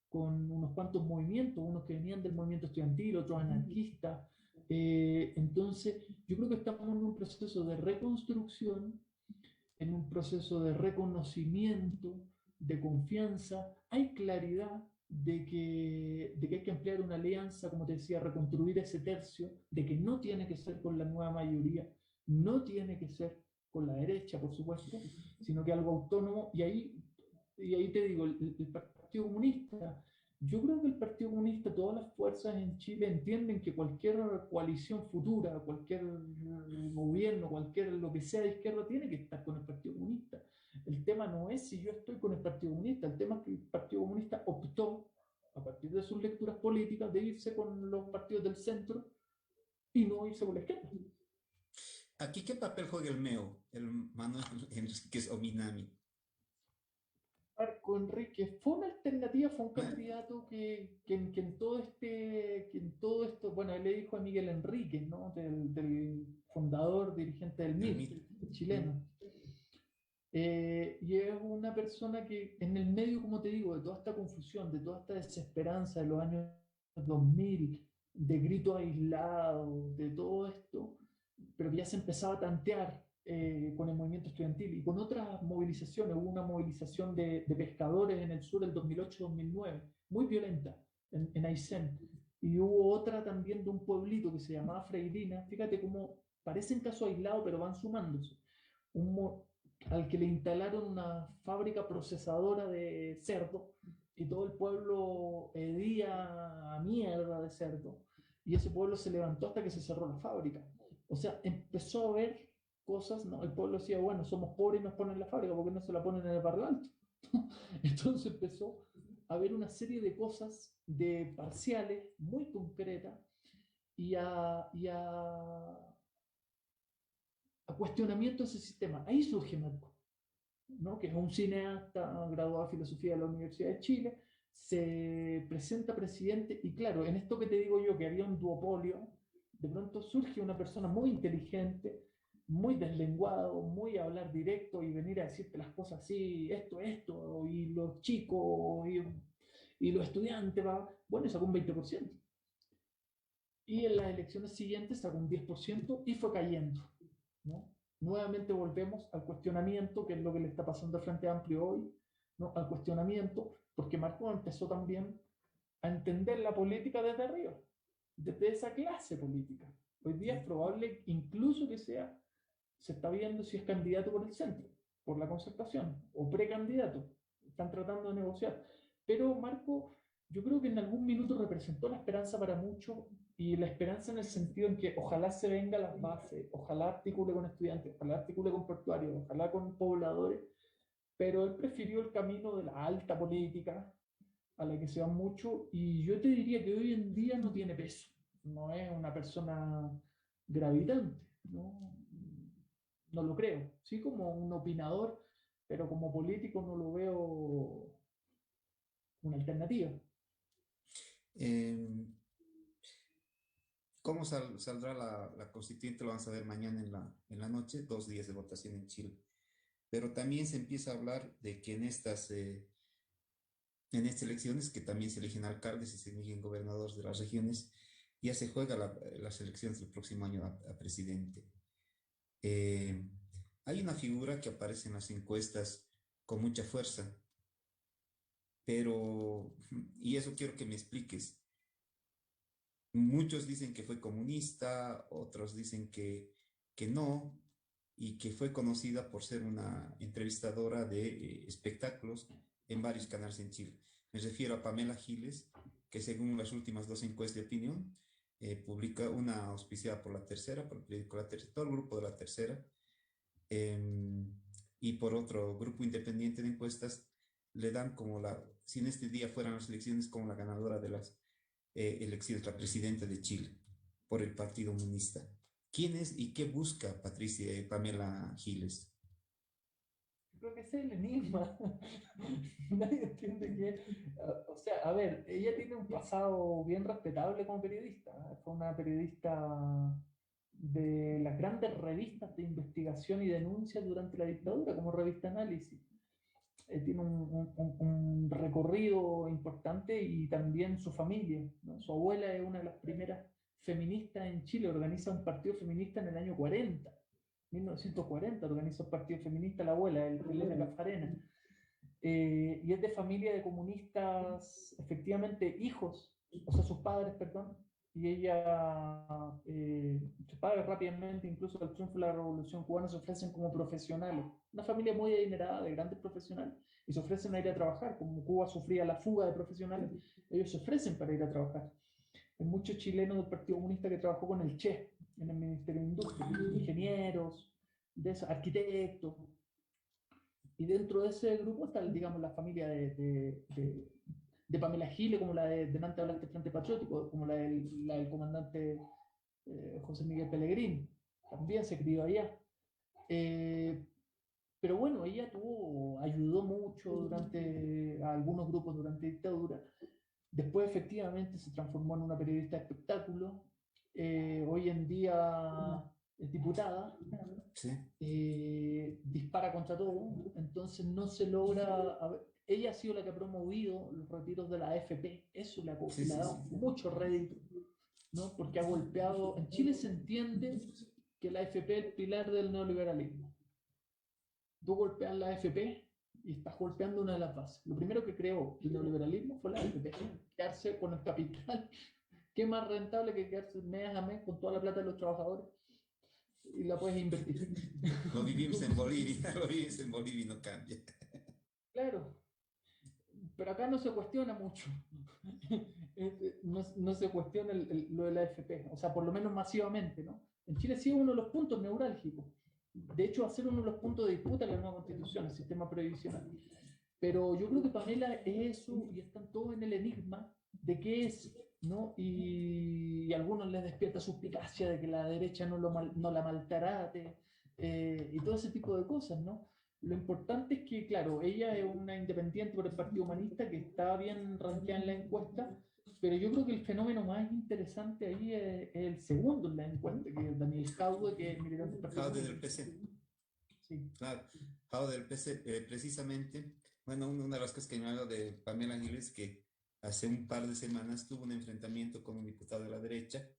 con unos cuantos movimientos, unos que venían del movimiento estudiantil, otros anarquistas. Entonces, yo creo que estamos en un proceso de reconstrucción, en un proceso de reconocimiento, de confianza. Hay claridad de que hay que emplear una alianza, como te decía, reconstruir ese tercio, de que no tiene que ser con la nueva mayoría, no tiene que ser con la derecha, por supuesto, sino que algo autónomo. Y ahí te digo, el Partido Comunista, yo creo que el Partido Comunista, todas las fuerzas en Chile entienden que cualquier coalición futura, cualquier gobierno, cualquier lo que sea de izquierda, tiene que estar con el Partido Comunista. El tema no es si yo estoy con el Partido Comunista, el tema es que el Partido Comunista optó, a partir de sus lecturas políticas, de irse con los partidos del centro y no irse con la izquierda. ¿Aquí qué papel juega el MEO, el Manuel Enríquez Ominami? Marco Enrique fue una alternativa, fue un candidato que en todo esto, bueno, él le dijo a Miguel Enrique, ¿no? Del fundador, dirigente del El MIR, MIR. chileno. Y es una persona que en el medio, como te digo, de toda esta confusión, de toda esta desesperanza de los años 2000, de gritos aislados, de todo esto, pero que ya se empezaba a tantear con el movimiento estudiantil y con otras movilizaciones. Hubo una movilización de pescadores en el sur del 2008-2009, muy violenta, en Aysén. Y hubo otra también de un pueblito que se llamaba Freirina. Fíjate cómo parecen casos aislados, pero van sumándose. Un, al que le instalaron una fábrica procesadora de cerdo, y todo el pueblo hedía a mierda de cerdo, y ese pueblo se levantó hasta que se cerró la fábrica. O sea, empezó a ver cosas, ¿no? El pueblo decía, bueno, somos pobres y nos ponen la fábrica, ¿por qué no se la ponen en el Parlamento? Entonces empezó a ver una serie de cosas, de parciales muy concretas, y a cuestionamiento de ese sistema. Ahí surge Marco, ¿no? Que es un cineasta graduado de filosofía de la Universidad de Chile, se presenta presidente, y claro, en esto que te digo yo, que había un duopolio, de pronto surge una persona muy inteligente, muy deslenguado, muy a hablar directo y venir a decirte las cosas así, esto, y los chicos, y los estudiantes, va, bueno, y sacó un 20%. Y en las elecciones siguientes sacó un 10% y fue cayendo, ¿no? Nuevamente volvemos al cuestionamiento, que es lo que le está pasando al Frente Amplio hoy, ¿no? Al cuestionamiento, porque Marco empezó también a entender la política desde arriba, desde esa clase política. Hoy día es probable incluso que se está viendo si es candidato por el centro, por la concertación, o precandidato. Están tratando de negociar. Pero Marco, yo creo que en algún minuto representó la esperanza para muchos, y la esperanza en el sentido en que ojalá se venga a las bases, ojalá articule con estudiantes, ojalá articule con portuarios, ojalá con pobladores, pero él prefirió el camino de la alta política, a la que se va mucho, y yo te diría que hoy en día no tiene peso, no es una persona gravitante, no lo creo, sí como un opinador, pero como político no lo veo una alternativa. Eh, ¿Cómo saldrá la constituyente? Lo vamos a ver mañana en la noche, 2 días de votación en Chile. Pero también se empieza a hablar de que en estas elecciones, que también se eligen alcaldes y se eligen gobernadores de las regiones, ya se juega las elecciones del próximo año a presidente. Eh, Hay una figura que aparece en las encuestas con mucha fuerza, pero, y eso quiero que me expliques. Muchos dicen que fue comunista, otros dicen que no, y que fue conocida por ser una entrevistadora de espectáculos en varios canales en Chile. Me refiero a Pamela Giles, que según las últimas dos encuestas de opinión, publica una auspiciada por La Tercera, por el periódico La Tercera, todo el grupo de La Tercera, em, y por otro grupo independiente de encuestas, le dan como si en este día fueran las elecciones, como la ganadora de las elecciones, la presidenta de Chile, por el Partido Comunista. ¿Quién es y qué busca Patricia Pamela Giles? Creo que ese es el enigma. Nadie entiende que, o sea, a ver, ella tiene un pasado bien respetable como periodista. Fue una periodista de las grandes revistas de investigación y denuncia durante la dictadura, como Revista Análisis. Tiene un recorrido importante y también su familia, ¿no? Su abuela es una de las primeras feministas en Chile, organiza un partido feminista en el año 40, 1940, organiza un partido feminista la abuela, Elena Cafarena. Y es de familia de comunistas, efectivamente, hijos, o sea, sus padres, perdón, y ella, sus padres rápidamente, incluso al triunfo de la Revolución Cubana, se ofrecen como profesionales. Una familia muy adinerada, de grandes profesionales, y se ofrecen a ir a trabajar. Como Cuba sufría la fuga de profesionales, ellos se ofrecen para ir a trabajar. Hay muchos chilenos del Partido Comunista que trabajó con el Che en el Ministerio de Industria, ingenieros, arquitectos, y dentro de ese grupo está, digamos, la familia de Pamela Giles, como la de delante hablaste Frente Patriótico, como la del comandante José Miguel Pellegrini, también se crió allá. Eh, pero bueno, ella ayudó mucho durante a algunos grupos durante la dictadura. Después efectivamente se transformó en una periodista de espectáculo. Hoy en día es diputada, ¿Sí? dispara contra todo, entonces no se logra. Ella ha sido la que ha promovido los retiros de la AFP, eso Sí, le ha sí, dado sí. mucho rédito, ¿no? Porque ha golpeado. En Chile se entiende que la AFP es el pilar del neoliberalismo. Tú golpeas la AFP y estás golpeando una de las bases. Lo primero que creó el neoliberalismo fue la AFP, quedarse con el capital. ¿Qué más rentable que quedarse mes a mes con toda la plata de los trabajadores? Y la puedes invertir. Lo vivimos en Bolivia, lo vivimos en Bolivia y no cambia. Claro, pero acá no se cuestiona mucho. No se cuestiona lo de la AFP, o sea, por lo menos masivamente, ¿no? En Chile sí es uno de los puntos neurálgicos. De hecho, va a ser uno de los puntos de disputa en la nueva constitución, el sistema previsional. Pero yo creo que Pamela es eso y están todos en el enigma de qué es, ¿no? Y a algunos les despierta suspicacia de que la derecha no la maltrate, y todo ese tipo de cosas, ¿no? Lo importante es que, claro, ella es una independiente por el Partido Humanista que está bien rankeada en la encuesta, pero yo creo que el fenómeno más interesante ahí es el segundo en la encuesta, que es Daniel Jaude, que es militante del Partido Jaude del Comunista. PC. Sí. Claro, Jaude del PC, precisamente, bueno, una de las cosas que me habló de Pamela Giles, que hace un par de semanas tuvo un enfrentamiento con un diputado de la derecha,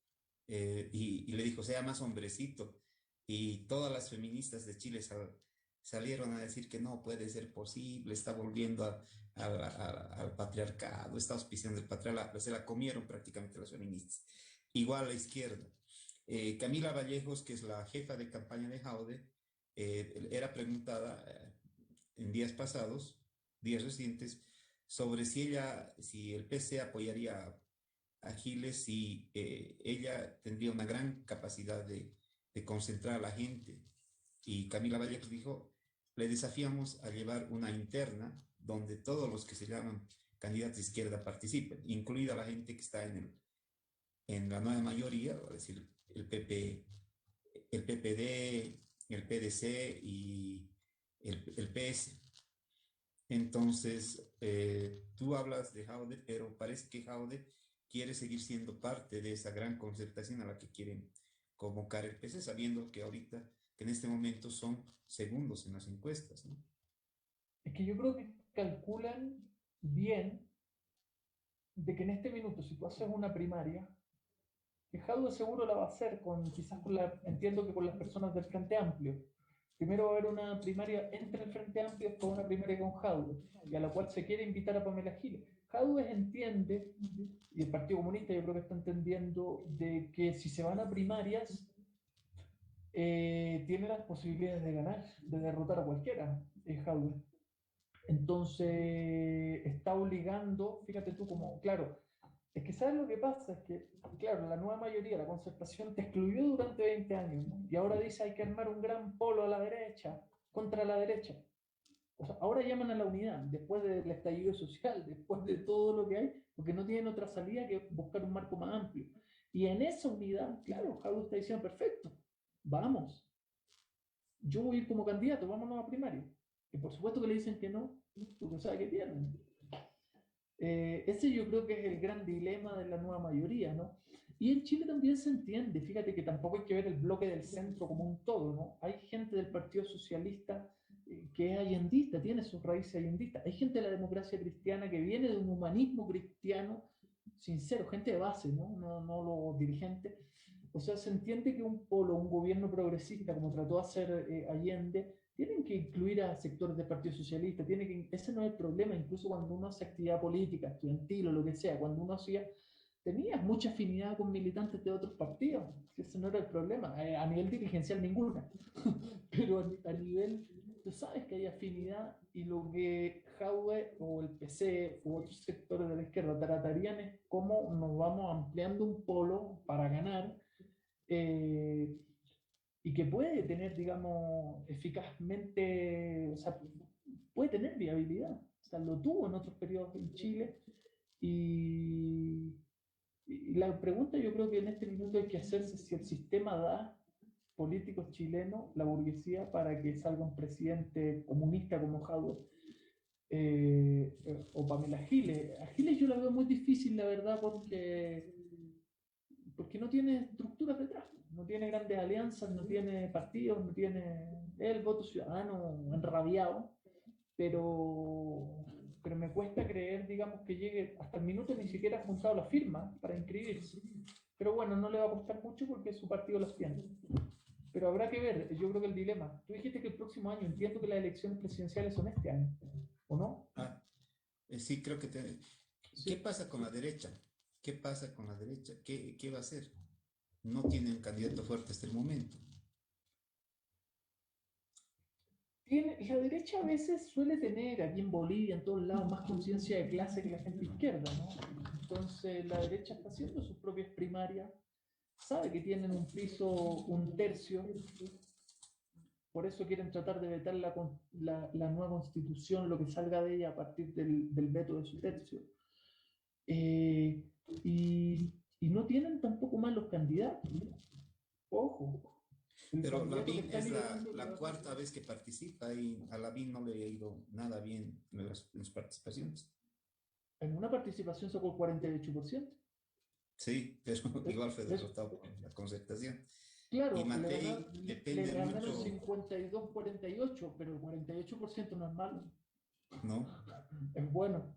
y le dijo, sea más hombrecito. Y todas las feministas de Chile salieron a decir que no puede ser posible, está volviendo al patriarcado, está auspiciando el patriarcado, se la comieron prácticamente las feministas. Igual a la izquierda. Camila Vallejos, que es la jefa de campaña de Jaude, era preguntada en días pasados, días recientes, sobre si el PC apoyaría a Giles, si ella tendría una gran capacidad de concentrar a la gente. Y Camila Vallejos dijo, le desafiamos a llevar una interna donde todos los que se llaman candidatos de izquierda participen, incluida la gente que está en la nueva mayoría, es decir, el PP, el PPD, el PDC el PS. Entonces, tú hablas de Jaude, pero parece que Jaude quiere seguir siendo parte de esa gran concertación a la que quieren convocar el PC, sabiendo que ahorita, que en este momento son segundos en las encuestas, ¿no? Es que yo creo que calculan bien de que en este minuto, si tú haces una primaria, que Jadwe seguro la va a hacer con, quizás con la, entiendo que con las personas del Frente Amplio. Primero va a haber una primaria entre el Frente Amplio, después una primaria con Jadwe, y a la cual se quiere invitar a Pamela Giles. Jadwe entiende, y el Partido Comunista yo creo que está entendiendo, de que si se van a primarias, tiene las posibilidades de ganar, de derrotar a cualquiera, Jadwe. Entonces, está obligando, fíjate tú, como, claro, es que ¿sabes lo que pasa? Es que, claro, la nueva mayoría, la concertación, te excluyó durante 20 años, ¿no? Y ahora dice hay que armar un gran polo a la derecha, contra la derecha. O sea, ahora llaman a la unidad, después del estallido social, después de todo lo que hay, porque no tienen otra salida que buscar un marco más amplio. Y en esa unidad, claro, Jadwe está diciendo, perfecto, vamos, yo voy a ir como candidato, vámonos a primaria. Y por supuesto que le dicen que no, porque sabe que pierden. Ese yo creo que es el gran dilema de la nueva mayoría, ¿no? Y en Chile también se entiende, fíjate que tampoco hay que ver el bloque del centro como un todo, ¿no? Hay gente del Partido Socialista que es allendista, tiene sus raíces allendistas. Hay gente de la democracia cristiana que viene de un humanismo cristiano sincero, gente de base, ¿no? No los dirigentes. O sea, se entiende que un polo, un gobierno progresista, como trató de hacer Allende, tienen que incluir a sectores del Partido Socialista, ese no es el problema, incluso cuando uno hace actividad política, estudiantil o lo que sea, cuando uno hacía, tenías mucha afinidad con militantes de otros partidos, ese no era el problema, a nivel dirigencial ninguna, pero a nivel, tú sabes que hay afinidad y lo que Jadwe o el PC u otros sectores de la izquierda tratarían es cómo nos vamos ampliando un polo para ganar, eh, y que puede tener, digamos, eficazmente, o sea, puede tener viabilidad. O sea, lo tuvo en otros periodos en Chile. Y, y la pregunta yo creo que en este minuto hay que hacerse si el sistema da políticos chilenos, la burguesía, para que salga un presidente comunista como Jadwe. O Pamela Giles. A Giles yo la veo muy difícil, la verdad, porque no tiene estructuras detrás, no tiene grandes alianzas, no tiene partidos, no tiene el voto ciudadano enrabiado, pero me cuesta creer, digamos, que llegue hasta el minuto ni siquiera ha juntado la firma para inscribirse. Pero bueno, no le va a costar mucho porque su partido los tiene. Pero habrá que ver, yo creo que el dilema. Tú dijiste que el próximo año, entiendo que las elecciones presidenciales son este año, ¿o no? Ah, sí, creo que ¿qué Sí. pasa con la derecha? ¿Qué pasa con la derecha? ¿Qué va a hacer? No tiene un candidato fuerte hasta el momento. La derecha a veces suele tener aquí en Bolivia, en todos lados, más conciencia de clase que la gente izquierda, ¿no? Entonces la derecha está haciendo sus propias primarias, sabe que tienen un piso, un tercio, por eso quieren tratar de vetar la nueva constitución, lo que salga de ella a partir del veto de su tercio. Eh, y no tienen tampoco más los candidatos. Ojo, el Pero candidato que Lavín está es liderando la cuarta vez que participa y a Lavín no le ha ido nada bien en las participaciones. en una participación sacó el 48%. Sí, pero igual fue Es, derrotado en la concertación. Y claro, Matei le depende ganaron mucho, 52-48, pero el 48% no es malo, ¿no? es bueno.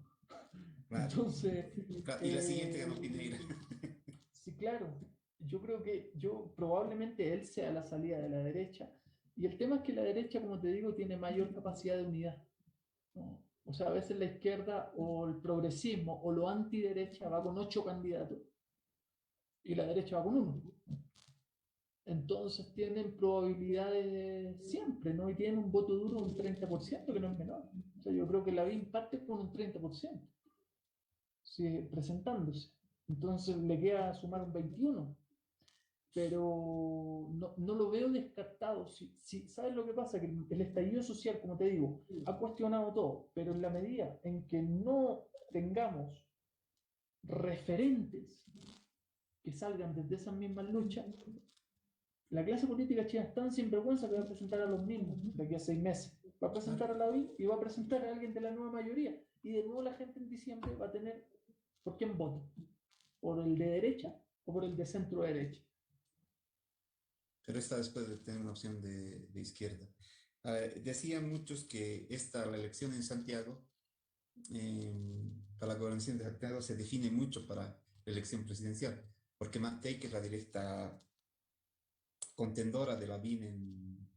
Claro. Entonces, Claro, y la siguiente eh, ganó Pineira. sí, claro, yo creo que probablemente él sea la salida de la derecha. Y el tema es que la derecha, como te digo, tiene mayor capacidad de unidad, ¿no? O sea, a veces la izquierda o el progresismo o lo antiderecha va con 8 candidatos y la derecha va con uno. Entonces tienen probabilidades siempre, ¿no? Y tienen un voto duro de un 30% que no es menor. O sea, yo creo que la BIM parte con un 30%, sí, presentándose. Entonces le queda sumar un 21%, pero no lo veo descartado. ¿Sabes lo que pasa? Que el estallido social, como te digo, ha cuestionado todo, pero en la medida en que no tengamos referentes que salgan desde esas mismas luchas, La clase política china es tan sinvergüenza que va a presentar a los mismos de aquí a 6 meses. Va a presentar a Lavín y va a presentar a alguien de la nueva mayoría. Y de nuevo la gente en diciembre va a tener por quién vota. ¿Por el de derecha o por el de centro derecha? Pero esta después de tener una opción de izquierda. Decían muchos que la elección en Santiago, para la gobernación de Santiago, se define mucho para la elección presidencial, porque Matei, que es la directa contendora de Lavín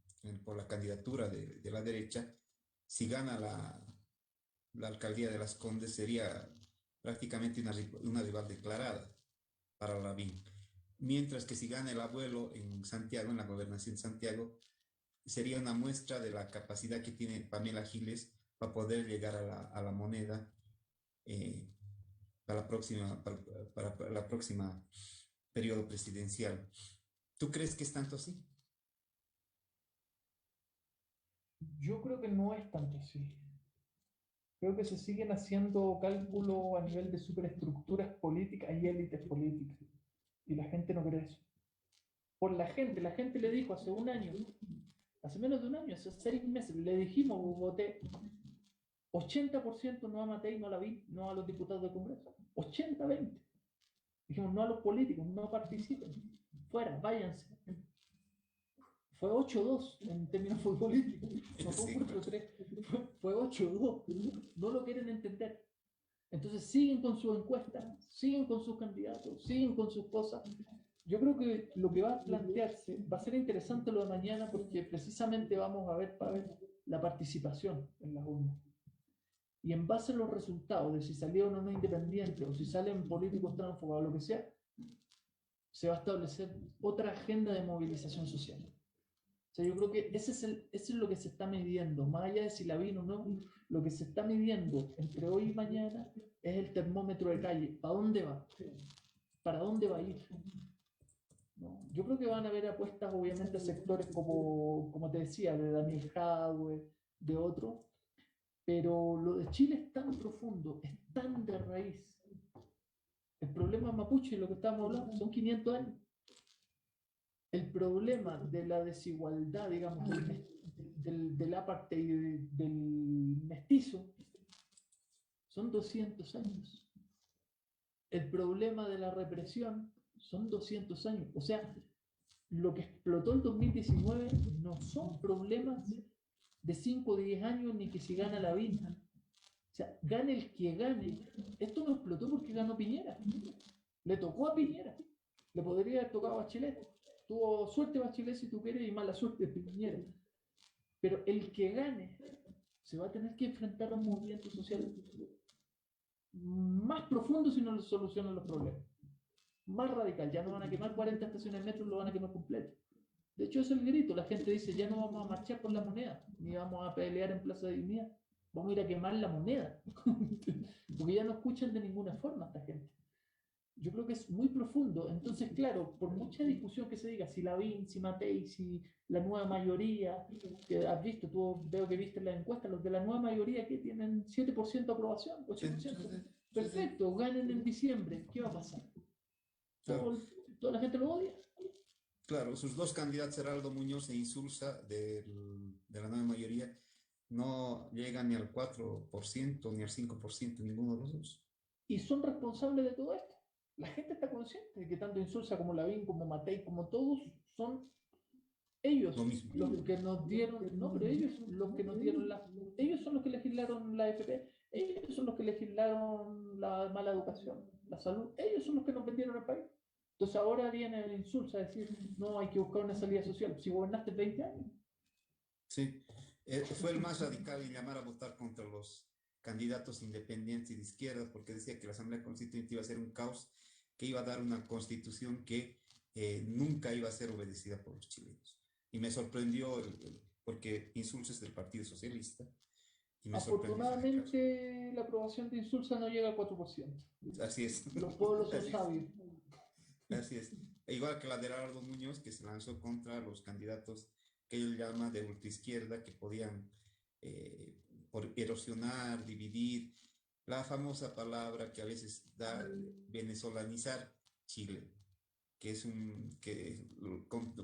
por la candidatura de la derecha, si gana la alcaldía de Las Condes, sería prácticamente una rival declarada para Lavín. Mientras que si gana el abuelo en Santiago, en la gobernación de Santiago, sería una muestra de la capacidad que tiene Pamela Giles para poder llegar a la moneda eh, para la próxima periodo presidencial. ¿Tú crees que es tanto así? Yo creo que no es tanto así. Creo que se siguen haciendo cálculos a nivel de superestructuras políticas y élites políticas. Y la gente no cree eso. Por la gente le dijo hace un año, hace menos de un año, hace 6 meses, le dijimos, voté 80% no a Matei, no a Lavín, no a los diputados del Congreso. 80-20. Dijimos, no a los políticos, no participen. Fuera, váyanse. Fue 8-2 en términos futbolísticos. No fue Sí, 4-3, fue 8-2. No lo quieren entender. Entonces siguen con sus encuestas, siguen con sus candidatos, siguen con sus cosas. Yo creo que lo que va a plantearse va a ser interesante lo de mañana porque precisamente vamos a ver la participación en las urnas. Y en base a los resultados de si salieron o no independientes o si salen políticos tránsfugas o lo que sea, se va a establecer otra agenda de movilización social. O sea, yo creo que eso es lo que se está midiendo, más allá de si la vino o no, lo que se está midiendo entre hoy y mañana es el termómetro de calle. ¿Para dónde va? ¿Para dónde va a ir? ¿No? Yo creo que van a haber apuestas, obviamente, a sectores como te decía, de Daniel Jadwe, de otros, pero lo de Chile es tan profundo, es tan de raíz. El problema mapuche, lo que estamos hablando, son 500 años. El problema de la desigualdad, digamos, del apartheid, del mestizo, son 200 años. El problema de la represión son 200 años. O sea, lo que explotó en 2019 no son problemas de 5 o 10 años ni que si gana la vida. O sea, gane el que gane. Esto no explotó porque ganó Piñera. Le tocó a Piñera. Le podría haber tocado a Bachelet. Tuvo suerte Bachelet si tú quieres y mala suerte Piñera. Pero el que gane se va a tener que enfrentar a un movimiento social más profundo si no solucionan los problemas. Más radical. Ya no van a quemar 40 estaciones de metro, lo van a quemar completo. De hecho, es el grito. La gente dice, ya no vamos a marchar por la moneda, ni vamos a pelear en Plaza de Dignidad. Vamos a ir a quemar la moneda. Porque ya no escuchan de ninguna forma a esta gente. Yo creo que es muy profundo. Entonces, claro, por mucha discusión que se diga, si Lavín, si Matei, si la nueva mayoría, que has visto, tú veo que viste la encuesta, los de la nueva mayoría que tienen 7% de aprobación, sí, 8%. sí, sí. Perfecto, ganen en diciembre. ¿Qué va a pasar? Claro, Toda la gente lo odia. claro, sus dos candidatos, Heraldo Muñoz e Insulza, de la nueva mayoría, no llegan ni al 4% ni al 5%, ninguno de los dos. Y son responsables de todo esto. La gente está consciente de que tanto Insulza como Lavín, como Matei, como todos, son ellos Lo mismo. los que nos dieron, no, pero ellos los que nos dieron ellos son los que legislaron la FP, ellos son los que legislaron la mala educación, la salud, ellos son los que nos vendieron el país. Entonces ahora viene el Insulza a decir, no, hay que buscar una salida social. Si gobernaste 20 años. Sí, fue el más radical en llamar a votar contra los candidatos independientes y de izquierda, porque decía que la Asamblea Constituyente iba a ser un caos, que iba a dar una constitución que nunca iba a ser obedecida por los chilenos. Y me sorprendió, porque Insulza es del Partido Socialista, y me sorprendió ese rechazo. Afortunadamente la aprobación de Insulza no llega al 4%. Así es. Los pueblos son Así es. sabios. Así es. Igual que la de Gerardo Muñoz, que se lanzó contra los candidatos que él llama de ultraizquierda, que podían por erosionar, dividir, la famosa palabra que a veces da venezolanizar Chile, que es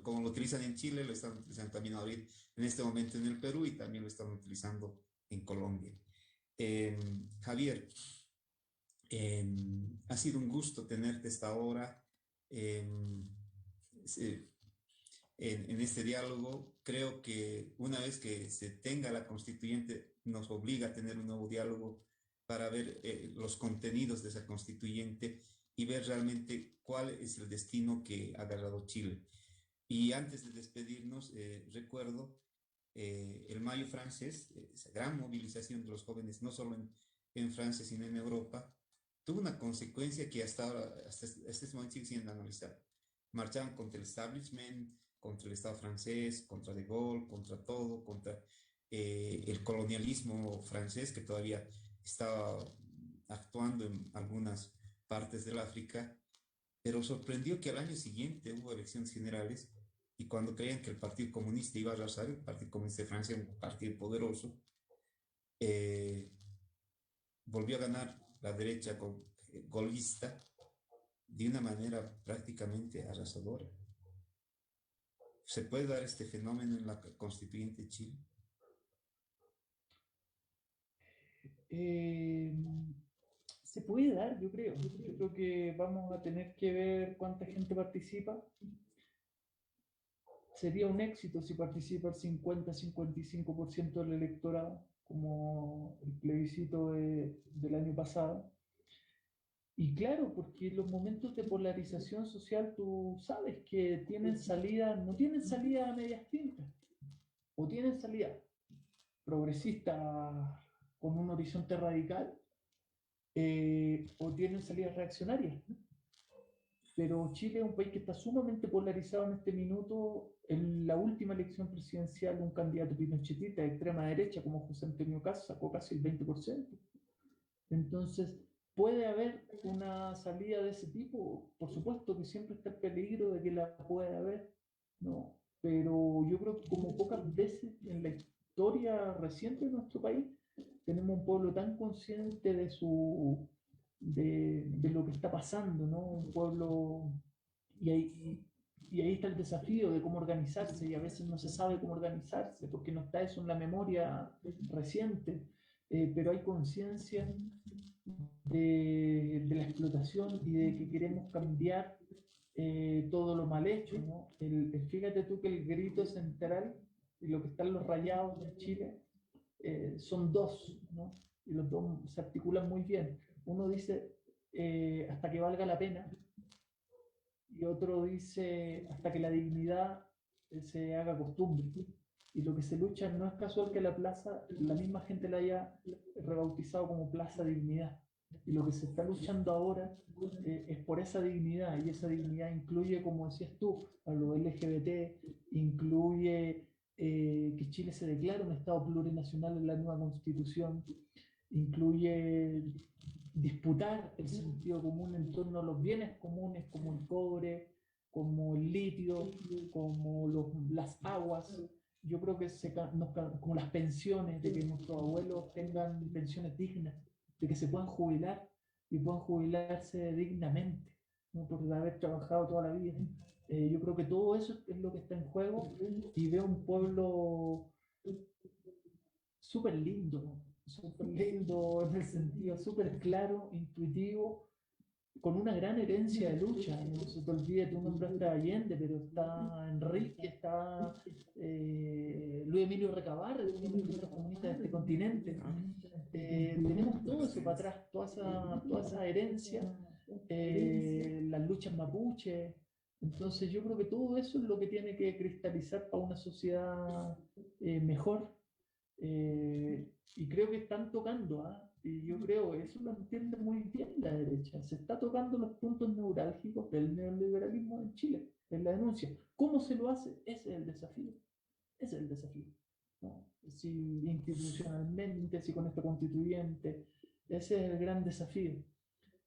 como lo utilizan en Chile, lo están utilizando también ahorita, en este momento en el Perú y también lo están utilizando en Colombia. Javier, ha sido un gusto tenerte esta hora sí, en este diálogo. Creo que una vez que se tenga la constituyente, nos obliga a tener un nuevo diálogo para ver los contenidos de esa constituyente y ver realmente cuál es el destino que ha agarrado Chile. Y antes de despedirnos, recuerdo el Mayo francés, esa gran movilización de los jóvenes, no solo en Francia, sino en Europa, tuvo una consecuencia que hasta ahora, hasta este momento sigue siendo analizada. Marchaban contra el establishment, contra el Estado francés, contra De Gaulle, contra todo, contra el colonialismo francés que todavía estaba actuando en algunas partes del África, pero sorprendió que al año siguiente hubo elecciones generales y cuando creían que el Partido Comunista iba a arrasar, el Partido Comunista de Francia, un partido poderoso, eh, volvió a ganar la derecha golista de una manera prácticamente arrasadora. ¿Se puede dar este fenómeno en la constituyente de Chile? Se puede dar, yo creo. Yo creo que vamos a tener que ver cuánta gente participa. Sería un éxito si participa el 50-55% del electorado, como el plebiscito del año pasado. Y claro, porque los momentos de polarización social tú sabes que tienen salida, no tienen salida a medias tintas, o tienen salida progresista con un horizonte radical, o tienen salidas reaccionarias. Pero Chile es un país que está sumamente polarizado en este minuto. En la última elección presidencial, un candidato pinochetista de extrema derecha como José Antonio Caz sacó casi el 20%. Entonces, ¿puede haber una salida de ese tipo? Por supuesto que siempre está el peligro de que la pueda haber, ¿no? Pero yo creo que como pocas veces en la historia reciente de nuestro país, tenemos un pueblo tan consciente de lo que está pasando, ¿no? Un pueblo, y ahí está el desafío de cómo organizarse, y a veces no se sabe cómo organizarse, porque no está eso en la memoria reciente, pero hay conciencia de la explotación y de que queremos cambiar todo lo mal hecho, ¿no? Fíjate tú que el grito central y lo que están los rayados en Chile son dos, ¿no? Y los dos se articulan muy bien. Uno dice hasta que valga la pena, y otro dice hasta que la dignidad se haga costumbre. Y lo que se lucha no es casual que la plaza, la misma gente la haya rebautizado como Plaza Dignidad. Y lo que se está luchando ahora es por esa dignidad, y esa dignidad incluye, como decías tú, a los LGBT, incluye que Chile se declare un Estado plurinacional en la nueva Constitución, incluye disputar el sentido común en torno a los bienes comunes como el cobre, como el litio, como las aguas. Yo creo que como las pensiones, de que nuestros abuelos tengan pensiones dignas, de que se puedan jubilar y puedan jubilarse dignamente, ¿no? Por haber trabajado toda la vida. Yo creo que todo eso es lo que está en juego, y veo un pueblo súper lindo en el sentido súper claro, intuitivo, con una gran herencia de lucha. No se te olvide, tú nombraste a Allende, pero está Enrique, está Luis Emilio Recabarre, uno de los primeros comunistas de este continente. Tenemos todo eso para atrás, toda esa herencia, las luchas mapuche. Entonces yo creo que todo eso es lo que tiene que cristalizar para una sociedad mejor. Y creo que están tocando, ¿ah? Y yo creo, eso lo entiende muy bien la derecha. Se está tocando los puntos neurálgicos del neoliberalismo en Chile, en la denuncia. ¿Cómo se lo hace? Ese es el desafío. Ese es el desafío, ¿no? Si institucionalmente, si con esta constituyente, ese es el gran desafío.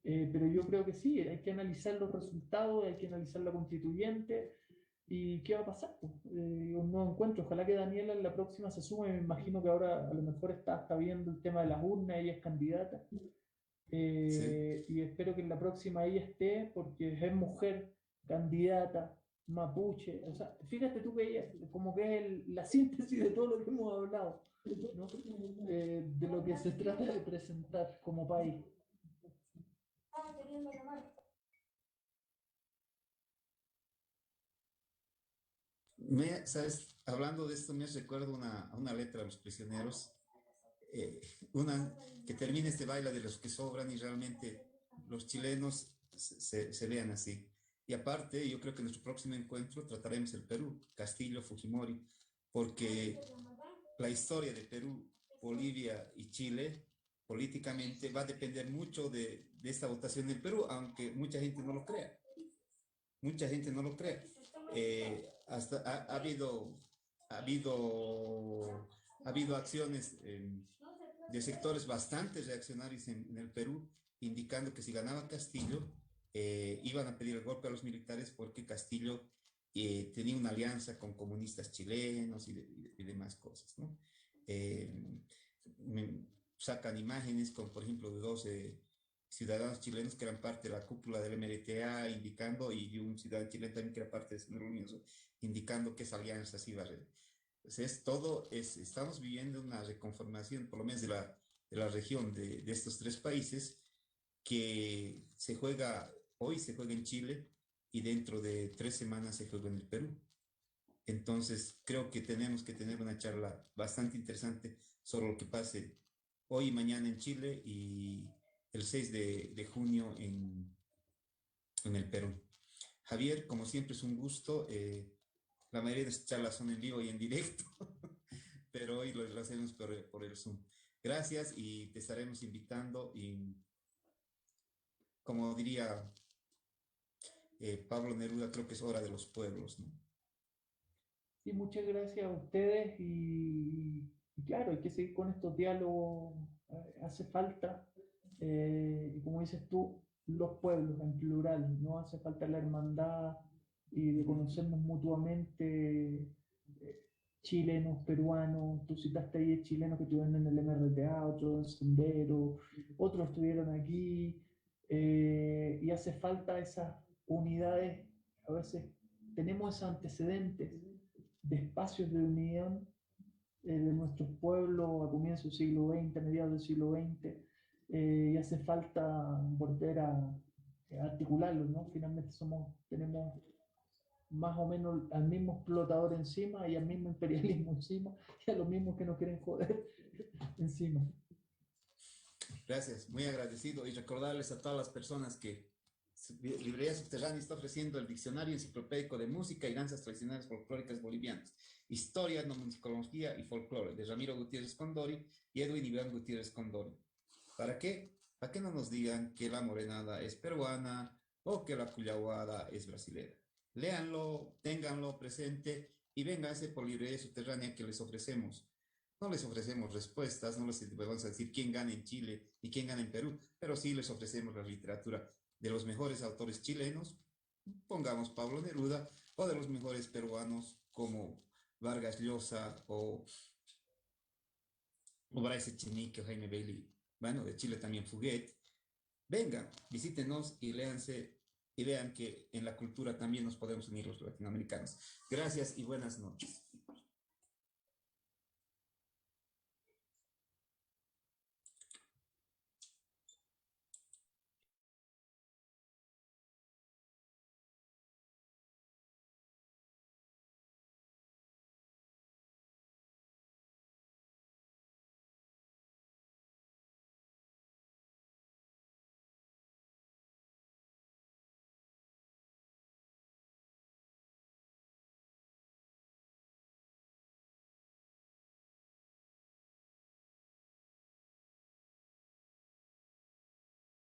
Pero yo creo que sí, hay que analizar los resultados, hay que analizar la constituyente. ¿Y qué va a pasar? Pues, un nuevo encuentro. Ojalá que Daniela en la próxima se sume. Me imagino que ahora a lo mejor está viendo el tema de las urnas, ella es candidata. Sí. Y espero que en la próxima ella esté, porque es mujer candidata, mapuche, o sea, fíjate tú que ella, como que es la síntesis de todo lo que hemos hablado, ¿no? De lo que se trata de presentar como país. ¿Sabes? Hablando de esto, me recuerdo una letra de los prisioneros, eh, una que termina este baile de los que sobran y realmente los chilenos se vean así. Y aparte, yo creo que en nuestro próximo encuentro trataremos el Perú, Castillo, Fujimori, porque la historia de Perú, Bolivia y Chile políticamente va a depender mucho de esta votación en Perú, aunque mucha gente no lo crea. Mucha gente no lo cree. Hasta ha habido, ha habido acciones de sectores bastante reaccionarios en el Perú, indicando que si ganaba Castillo, iban a pedir el golpe a los militares porque Castillo tenía una alianza con comunistas chilenos y demás cosas, ¿no? Eh, Sacan imágenes con, por ejemplo, de 12 ciudadanos chilenos que eran parte de la cúpula del MRTA, indicando, y un ciudadano chileno también que era parte de Sendero Luminoso, indicando que esa alianza se iba a hacer. Entonces, estamos viviendo una reconformación, por lo menos de la región de estos tres países, que hoy se juega en Chile y dentro de 3 semanas se juega en el Perú. Entonces, creo que tenemos que tener una charla bastante interesante sobre lo que pase hoy y mañana en Chile y el 6 de junio en el Perú. Javier, como siempre es un gusto. La mayoría de estas charlas son en vivo y en directo, pero hoy lo hacemos por el Zoom. Gracias y te estaremos invitando y como diría Pablo Neruda, creo que es hora de los pueblos, ¿no? Y muchas gracias a ustedes y claro, hay que seguir con estos diálogos, hace falta, y como dices tú, los pueblos en plural, no hace falta la hermandad y de conocernos mutuamente, chilenos, peruanos, tú citaste ahí chilenos que estuvieron en el MRTA, otros en Sendero, otros estuvieron aquí, y hace falta esas unidades, a veces tenemos esos antecedentes de espacios de unión de nuestros pueblos a comienzos del siglo XX, a mediados del siglo XX, y hace falta volver a articularlos, ¿no? Finalmente tenemos más o menos al mismo explotador encima y al mismo imperialismo encima y a los mismos que nos quieren joder encima. Gracias, muy agradecido y recordarles a todas las personas que Librería Subterránea está ofreciendo el Diccionario Enciclopédico de Música y Danzas Tradicionales Folclóricas Bolivianas, Historia, Etnomusicología y Folclore, de Ramiro Gutiérrez Condori y Edwin Iván Gutiérrez Condori. ¿Para qué? Para que no nos digan que la morenada es peruana o que la cuyahuada es brasilera. Léanlo, ténganlo presente y vénganse por Librería Subterránea que les ofrecemos. No les ofrecemos respuestas, no les vamos a decir quién gana en Chile y quién gana en Perú, pero sí les ofrecemos la literatura de los mejores autores chilenos, pongamos Pablo Neruda, o de los mejores peruanos como Vargas Llosa o Bryce Echenique o Jaime Bailey. Bueno, de Chile también Fuguet. Vengan, visítenos y léanse y vean que en la cultura también nos podemos unir los latinoamericanos. Gracias y buenas noches.